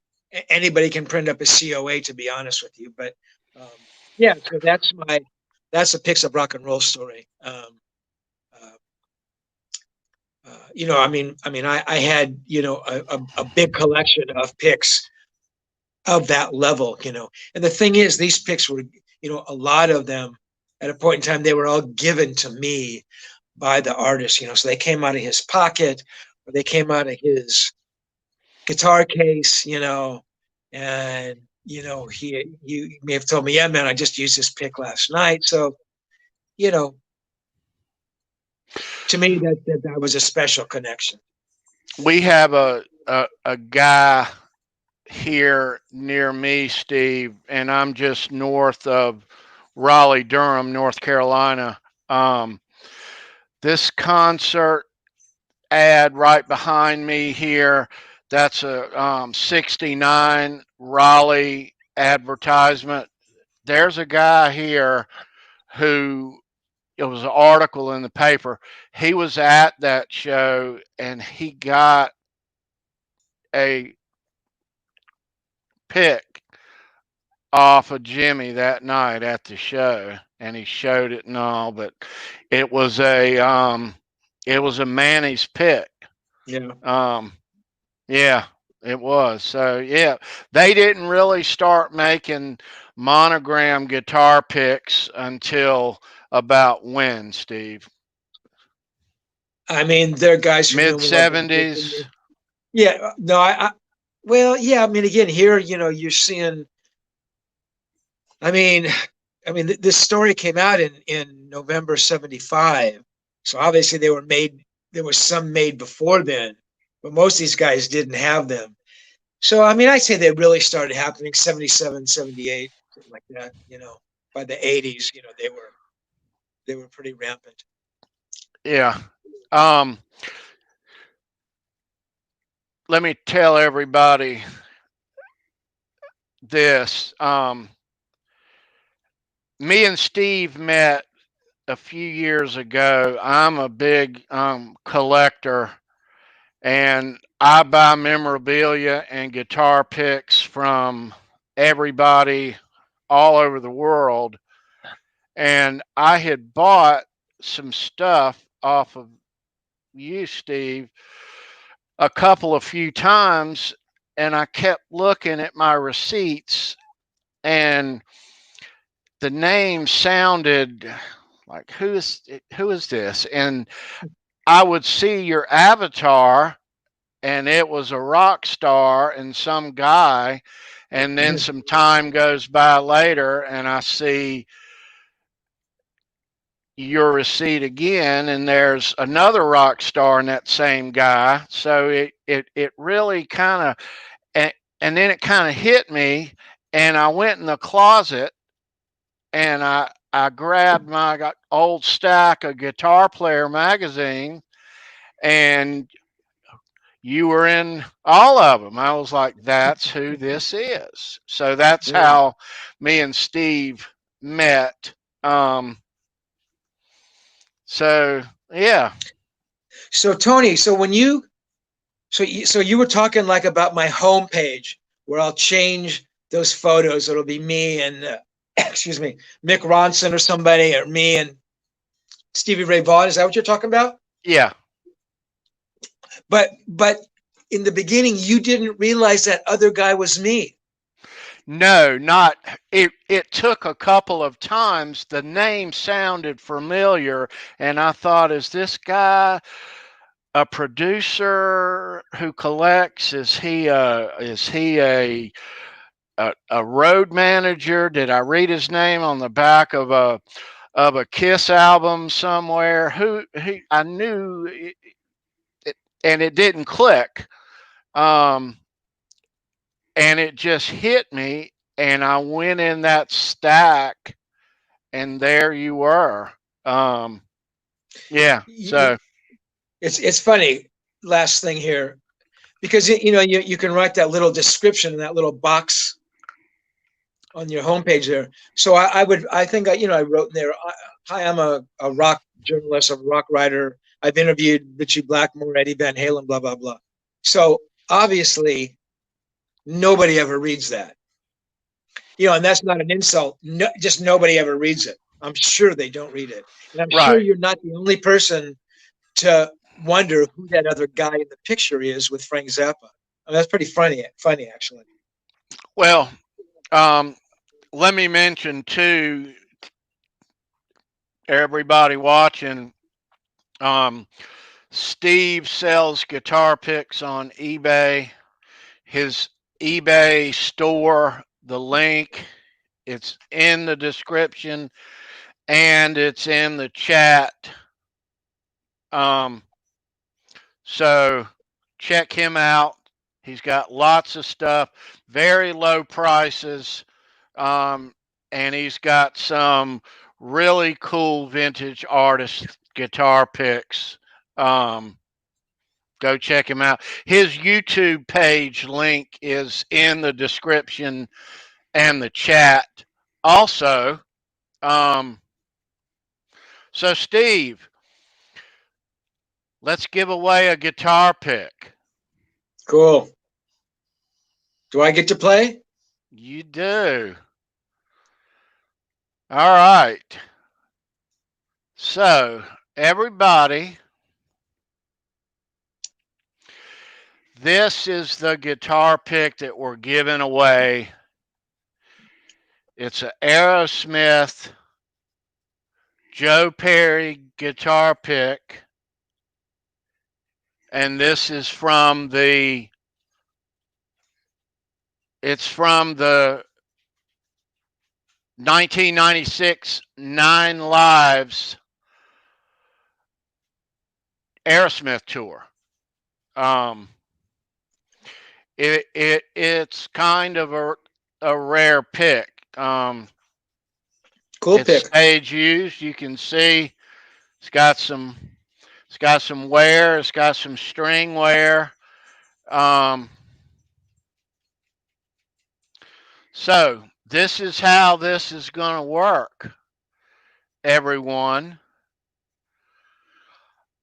anybody can print up a COA, to be honest with you. But yeah, so that's the Pics of Rock and Roll story. Uh, you know, I mean, I had, you know, a big collection of pics of that level, And the thing is, these pics were, a lot of them at a point in time, they were all given to me by the artist, so they came out of his pocket or they came out of his guitar case, and he may have told me, yeah, man, I just used this pick last night. So, you know, to me that was a special connection. We have a guy here near me, Steve, and I'm just north of Raleigh, Durham, North Carolina. Um, this concert ad right behind me here, that's a 69 Raleigh advertisement. There's a guy here who, it was an article in the paper. He was at that show and he got a pick off of Jimmy that night at the show, and he showed it and all, but it was a Manny's pick. Yeah. Yeah, it was. So yeah, they didn't really start making monogram guitar picks until about when, Steve? I mean, there are guys who Mid know more about this than 70s. me. Yeah, no, well, yeah, I mean, again, here, you're seeing, I mean, this story came out in November 75. So obviously they were made, there was some made before then, but most of these guys didn't have them. So, I mean, I'd say they really started happening 77, 78, something like that, by the 80s, they were pretty rampant. Yeah. Let me tell everybody this. Me and Steve met a few years ago. I'm a big collector, and I buy memorabilia and guitar picks from everybody all over the world. And I had bought some stuff off of you, Steve, a few times, and I kept looking at my receipts, and the name sounded like, who is this? And I would see your avatar, and it was a rock star and some guy, and then some time goes by later and I see your receipt again, and there's another rock star and that same guy. So it really kind of, and then it kind of hit me, and I went in the closet and I grabbed my old stack of Guitar Player magazine, and you were in all of them. I was like, that's who this is. So that's Yeah. how me and Steve met. So yeah. So Tony, so you were talking like about my homepage where I'll change those photos. It'll be me and excuse me, Mick Ronson or somebody, or me and Stevie Ray Vaughan. Is that what you're talking about? Yeah. But in the beginning, you didn't realize that other guy was me. No, not it. It took a couple of times. The name sounded familiar, and I thought, is this guy a producer who collects? Is he a road manager? Did I read his name on the back of a Kiss album somewhere? Who he? I knew it, and it didn't click. Um, and it just hit me, and I went in that stack, and there you were. Um, yeah. So It's funny. Last thing here, because you can write that little description in that little box on your homepage there. So I think I wrote in there, hi, I'm a rock journalist, a rock writer. I've interviewed Richie Blackmore, Eddie Van Halen, blah, blah, blah. So obviously nobody ever reads that, and that's not an insult. No, just nobody ever reads it. I'm sure they don't read it. And I'm sure right. you're not the only person to wonder who that other guy in the picture is with Frank Zappa. I mean, that's pretty funny actually. Well, um, let me mention too, everybody watching. Um, Steve sells guitar picks on eBay. His eBay store, the link, it's in the description and it's in the chat. Um, so check him out. He's got lots of stuff, very low prices, um, and he's got some really cool vintage artist guitar picks. Um, Go check him out. His YouTube page link is in the description and the chat. Also, um, so Steve, let's give away a guitar pick. Cool. Do I get to play? You do. All right. So, everybody, this is the guitar pick that we're giving away. It's an Aerosmith Joe Perry guitar pick. And this is from the it's from the 1996 Nine Lives Aerosmith tour. Um, it's kind of a rare pick. Cool It's pick. stage used. You can see it's got some wear. It's got some string wear. Um, so this is how this is going to work, everyone.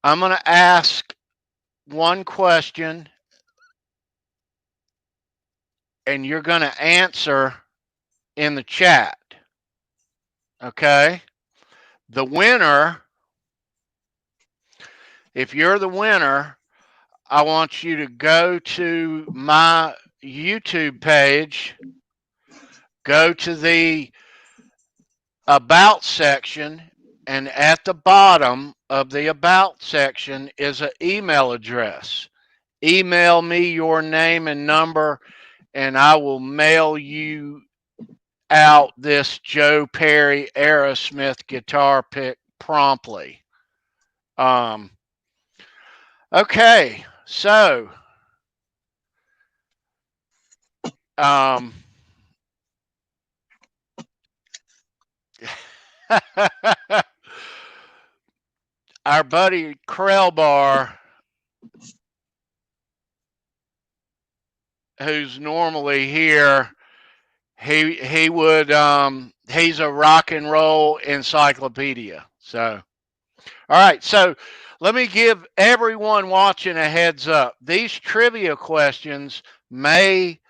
I'm going to ask one question, and you're going to answer in the chat. Okay? The winner, if you're the winner, I want you to go to my YouTube page, go to the About section, and at the bottom of the About section is an email address. Email me your name and number, and I will mail you out this Joe Perry Aerosmith guitar pick promptly. Um, okay, so um, our buddy Krellbar, who's normally here, he would he's a rock and roll encyclopedia. So all right, so let me give everyone watching a heads up. These trivia questions may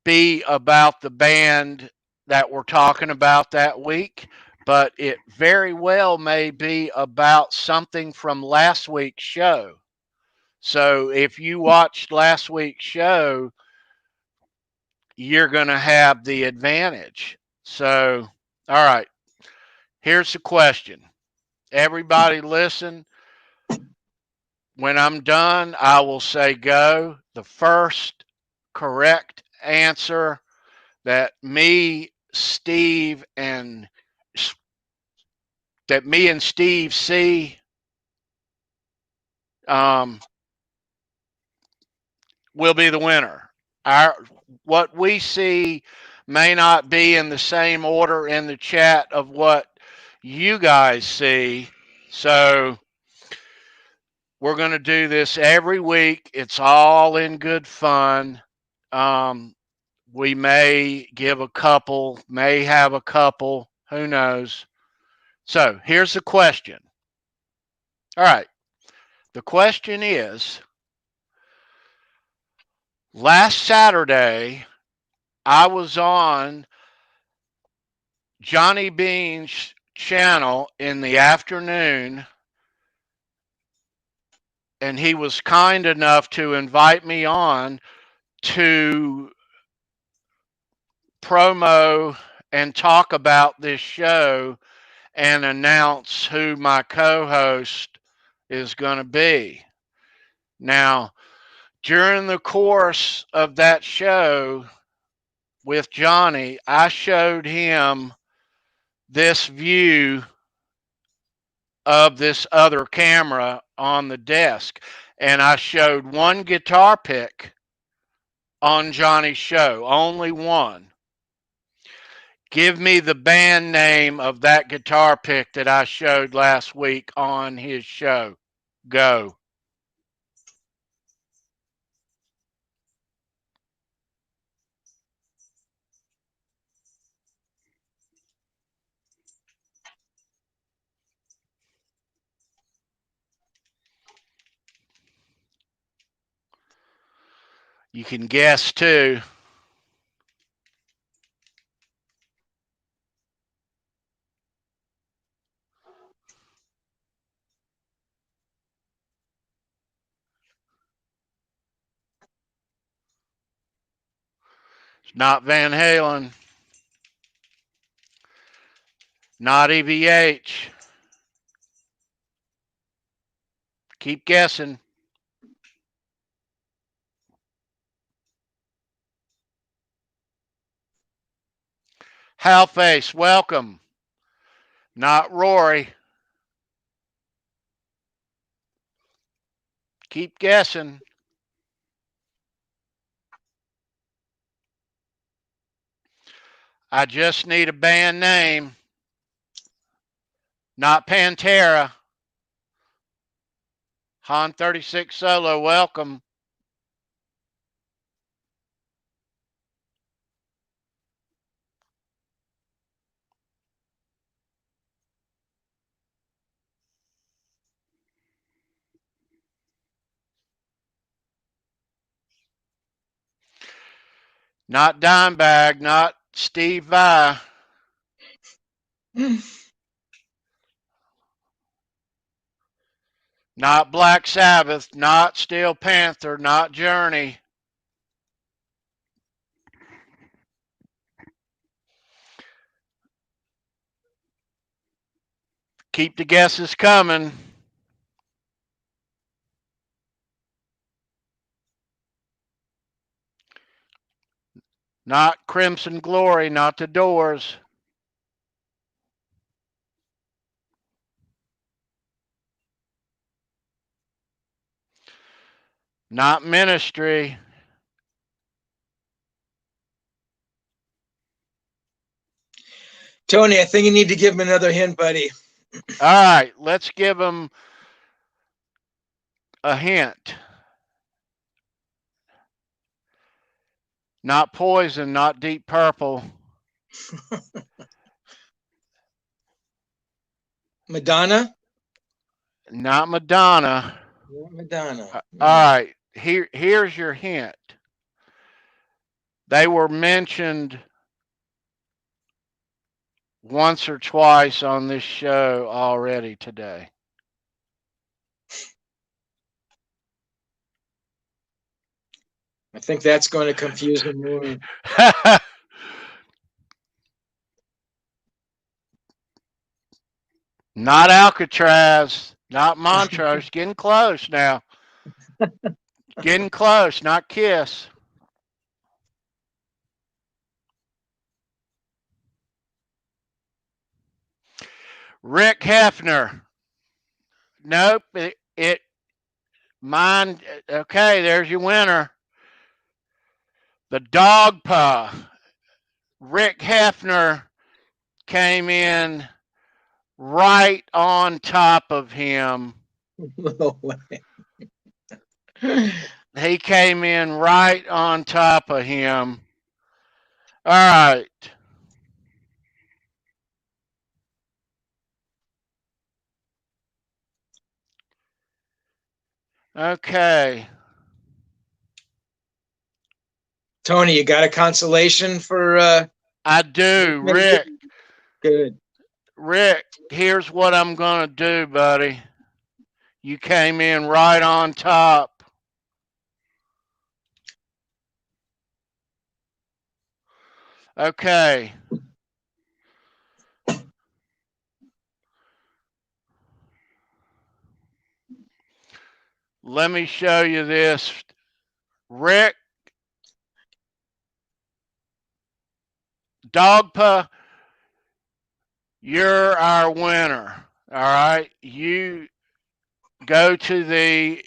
be about the band that we're talking about that week, but it very well may be about something from last week's show. So if you watched last week's show, you're going to have the advantage. So, all right, here's the question. Everybody listen. When I'm done, I will say go. The first correct answer that Steve, and me and Steve see um, will be the winner. Our What we see may not be in the same order in the chat of what you guys see. So we're going to do this every week. It's all in good fun. Um, we may give a couple, may have a couple, who knows. So here's the question. All right. The question is, last Saturday, I was on Johnny Bean's channel in the afternoon, and he was kind enough to invite me on to promo and talk about this show and announce who my co-host is going to be. Now, during the course of that show with Johnny, I showed him this view of this other camera on the desk, and I showed one guitar pick on Johnny's show, only one. Give me the band name of that guitar pick that I showed last week on his show. Go. You can guess too. It's not Van Halen. Not EVH. Keep guessing. Halface, welcome. Not Rory. Keep guessing. I just need a band name. Not Pantera. Han 36 Solo, welcome. Not Dimebag, not Steve Vai. Not Black Sabbath, not Steel Panther, not Journey. Keep the guesses coming. Not Crimson Glory, not the Doors. Not Ministry. Tony, I think you need to give him another hint, buddy. All right, let's give him a hint. Not Poison, not Deep Purple. Madonna? Not Madonna. Madonna. All right, here's your hint. They were mentioned once or twice on this show already today. I think that's going to confuse him more. Not Alcatraz, not Montrose. Getting close now. Getting close, not Kiss. Rick Hefner. Nope. Mine. Okay, there's your winner. The Dog Paw. Rick Hefner came in right on top of him. No way. He came in right on top of him. All right. Okay. Tony, you got a consolation for I do, Rick. Good. Rick, here's what I'm going to do, buddy. You came in right on top. Okay. Let me show you this. Rick, Dogpa, you're our winner. All right. You go to the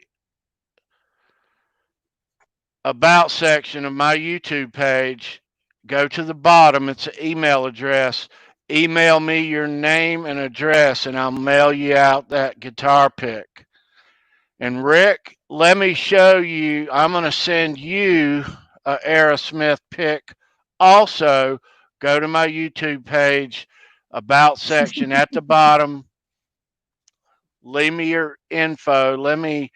About section of my YouTube page. Go to the bottom. It's an email address. Email me your name and address, and I'll mail you out that guitar pick. And Rick, let me show you. I'm going to send you a Aerosmith pick. Also, go to my YouTube page, About section at the bottom. Leave me your info. Let me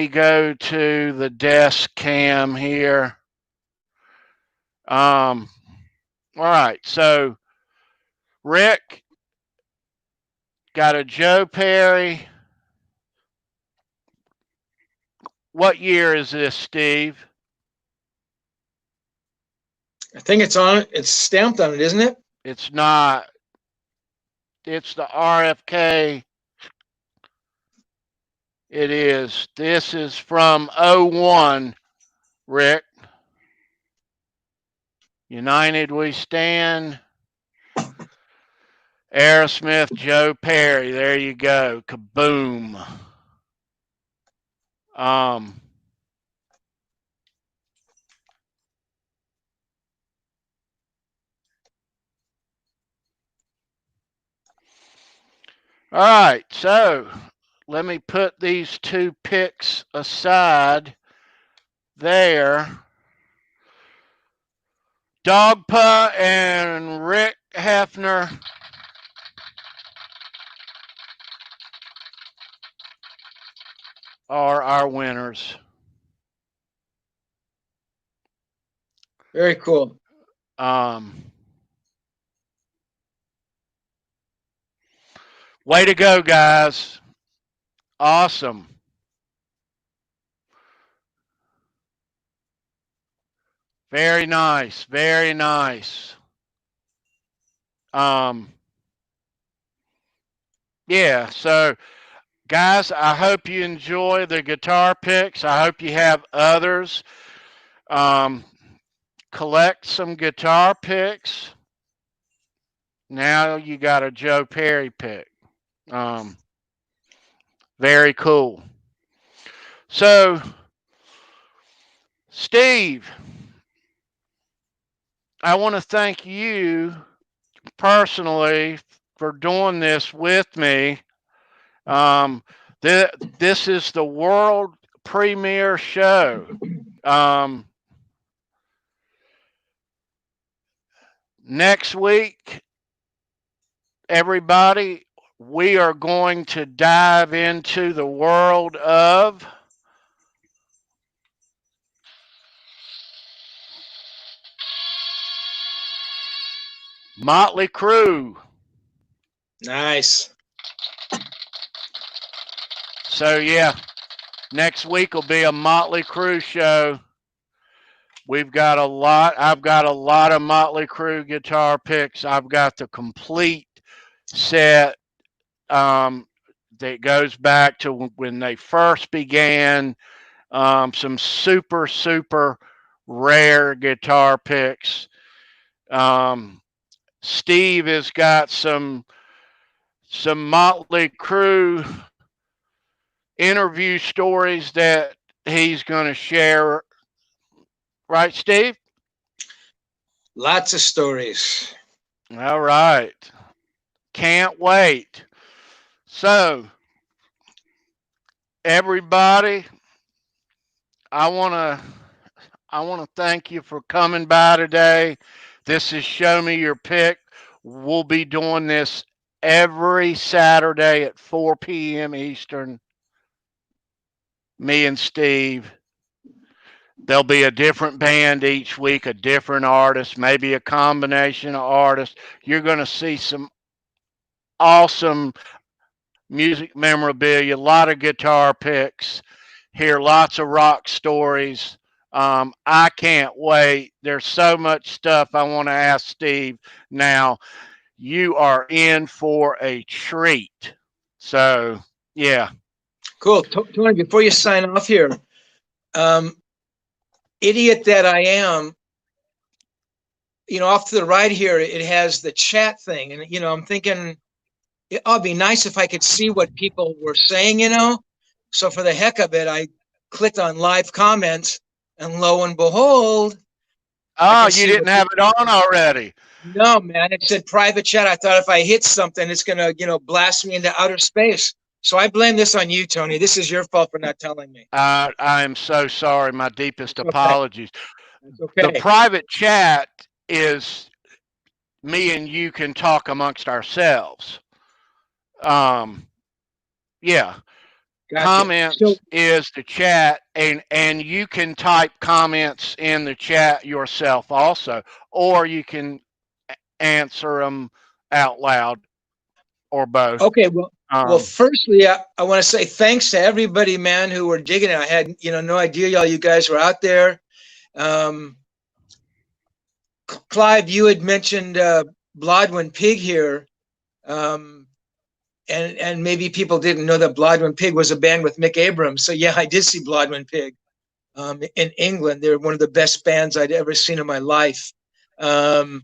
go to the desk cam here. All right. So Rick got a Joe Perry. What year is this, Steve? I think it's on it. It's stamped on it, isn't it? It's not. It's the RFK. It is. This is from '01, Rick. United We Stand. Aerosmith, Joe Perry. There you go. Kaboom. Um, all right. So let me put these two picks aside there. Dogpa and Rick Hefner are our winners. Very cool. Way to go, guys. Awesome. Very nice. Very nice. Yeah, so guys, I hope you enjoy the guitar picks. I hope you have others. Collect some guitar picks. Now you got a Joe Perry pick. Very cool. So, Steve, I want to thank you personally for doing this with me. This is the world premiere show. Next week, everybody, we are going to dive into the world of Motley Crue. Nice. So, yeah, next week will be a Motley Crue show. I've got a lot of Motley Crue guitar picks. I've got the complete set that goes back to when they first began. Some super, super rare guitar picks. Steve has got some Motley Crue interview stories that he's going to share. Right, Steve? Lots of stories. All right. Can't wait. So, everybody, I want to thank you for coming by today. This is Show Me Your Pick. We'll be doing this every Saturday at 4 p.m. Eastern. Me and Steve. There'll be a different band each week, a different artist, maybe a combination of artists. You're going to see some awesome music memorabilia, a lot of guitar picks, hear lots of rock stories. I can't wait. There's so much stuff I want to ask Steve now. You are in for a treat. So, yeah. Cool. Tony, before you sign off here, um, idiot that I am, off to the right here, it has the chat thing. And, I'm thinking it'd be nice if I could see what people were saying, So for the heck of it, I clicked on live comments, and lo and behold, I Oh, can you see what didn't have it on already. No, man, it said private chat. I thought if I hit something, it's gonna, blast me into outer space. So I blame this on you, Tony. This is your fault for not telling me. I am so sorry. My deepest It's okay. apologies. It's The okay. private chat is me and you can talk amongst ourselves. Um, yeah. Gotcha. So, Comments is the chat, and you can type comments in the chat yourself also, or you can answer them out loud, or both. okay. Well, Um, firstly, I want to say thanks to everybody, man, who were digging it. I had, no idea y'all, you guys were out there. Um, Clive, you had mentioned Blodwin Pig here. Um, and maybe people didn't know that Blodwin Pig was a band with Mick Abrams. So yeah, I did see Blodwin Pig in England. They're one of the best bands I'd ever seen in my life. And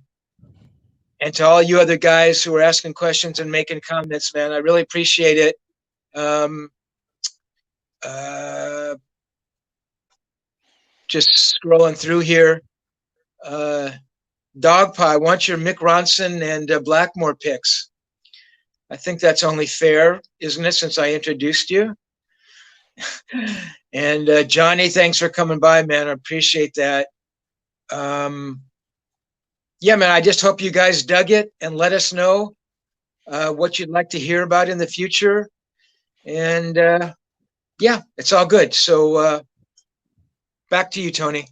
to all you other guys who are asking questions and making comments, man, I really appreciate it. Just scrolling through here. Dogpie, I want your Mick Ronson and Blackmore pics. I think that's only fair, isn't it, since I introduced you? And Johnny, thanks for coming by, man. I appreciate that. Yeah, man, I just hope you guys dug it, and let us know what you'd like to hear about in the future. And yeah, it's all good. So back to you, Tony.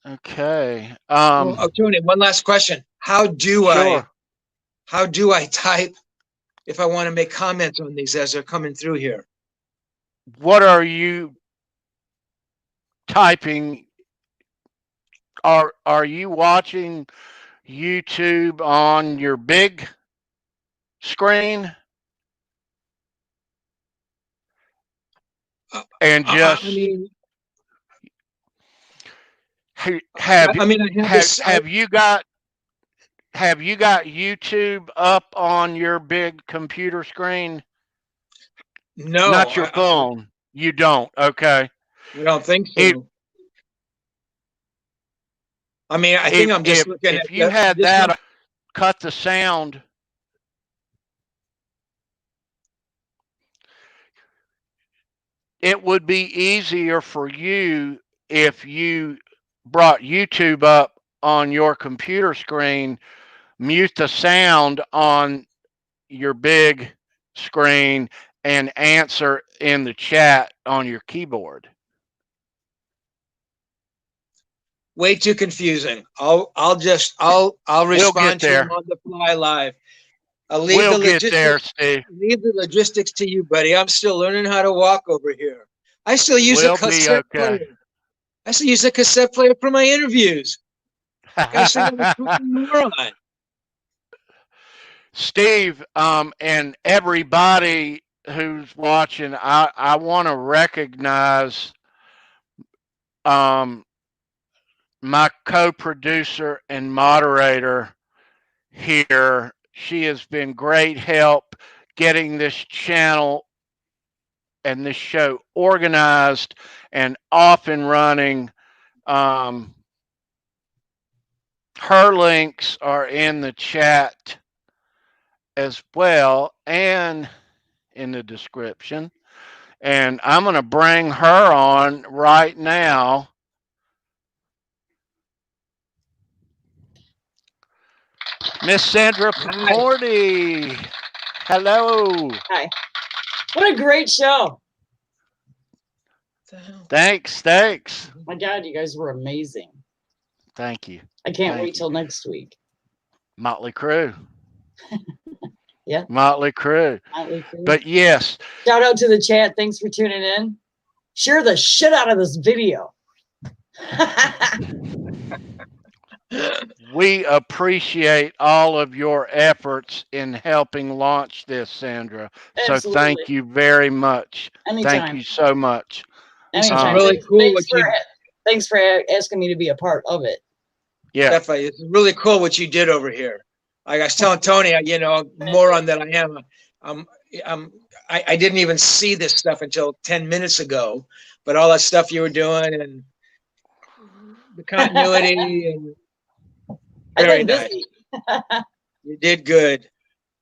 okay. Oh, Tony, one last question. How do Sure. I type if I want to make comments on these as they're coming through here? What are you typing? Are you watching YouTube on your big screen and I just mean, have I mean, I have this. have you got YouTube up on your big computer screen? No, Not your phone. You don't. Okay. I don't think If so. I mean, I think I'm just looking at if you had this. that, cut the sound. It would be easier for you if you brought YouTube up on your computer screen, mute the sound on your big screen, and answer in the chat on your keyboard. Way too confusing. I'll respond to them on the fly live. I'll leave We'll the get there, logistics. Steve. Leave the logistics to you, buddy. I'm still learning how to walk over here. I still use a We'll be cassette okay. player. I still use a cassette player for my interviews. Guys think I'm a fucking moron. Steve, and everybody who's watching, I want to recognize my co-producer and moderator here. She has been great help getting this channel and this show organized and off and running. Her links are in the chat as well and in the description. And I'm going to bring her on right now. Miss Sandra Purdy. Hello. Hi. What a great show. Thanks. My God, you guys were amazing. Thank you. I can't wait till next week. Motley Crue. Yeah. Motley Crue. Motley Crue. But yes. Shout out to the chat. Thanks for tuning in. share the shit out of this video. We appreciate all of your efforts in helping launch this, Sandra. So Absolutely. thank you very much. Anytime. Thank you so much. This is Anytime. really cool. Thanks for asking me to be a part of it. Yeah. Definitely. It's really cool what you did over here. Like I was telling Tony, you know, moron that I am, I didn't even see this stuff until 10 minutes ago, but all that stuff you were doing and the continuity and very nice. Busy. You did good.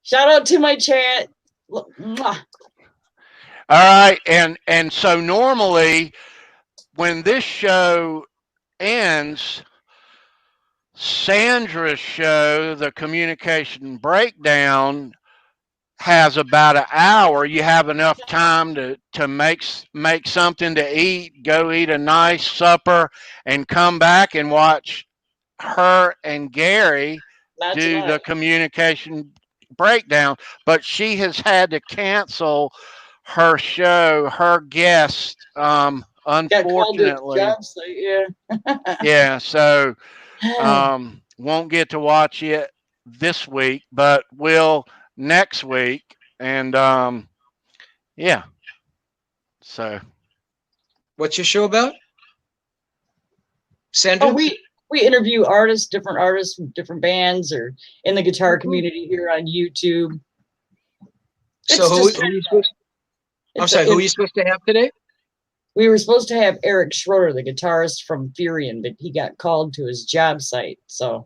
Shout out to my chat. Mwah. All right. And so normally when this show ends, Sandra's show, the communication breakdown, has about an hour. You have enough time to make something to eat, go eat a nice supper, and come back and watch her and Gary do the communication breakdown. But she has had to cancel her show, her guest, unfortunately. Yeah, so won't get to watch it this week, but will next week. And yeah. So what's your show about, Sandra? Oh, we interview artists, different artists from different bands or in the guitar community here on YouTube. So who are you supposed who are you supposed to have today? We were supposed to have Eric Schroeder, the guitarist from Furion, but he got called to his job site, so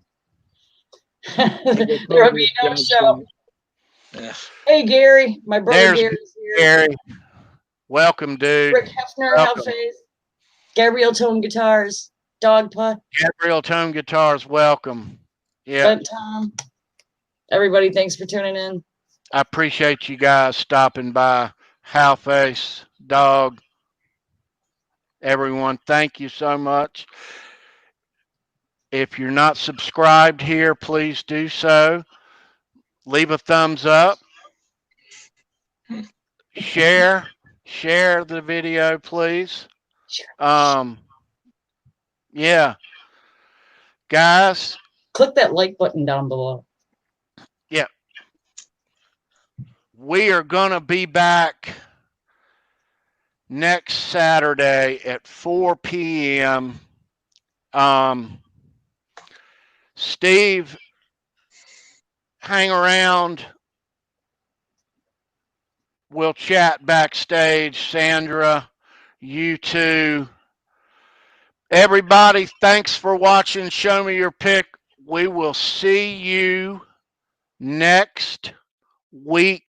there'll be no show. Yeah. Hey Gary, my brother Gary's here. Gary, welcome, dude. Rick Hefner, Hellface, Gabrielle Tone Guitars, Dog Putt. Gabrielle Tone Guitars, welcome. Yeah. Tom. Everybody, thanks for tuning in. I appreciate you guys stopping by. Hellface, Dog, everyone, thank you so much. If you're not subscribed here, please do so. Leave a thumbs up. Share the video, please. Yeah. Guys. Click that like button down below. Yeah. We are going to be back next Saturday at 4 p.m. Steve, hang around. We'll chat backstage. Sandra, you too. Everybody, thanks for watching Show Me Your Pick. We will see you next week.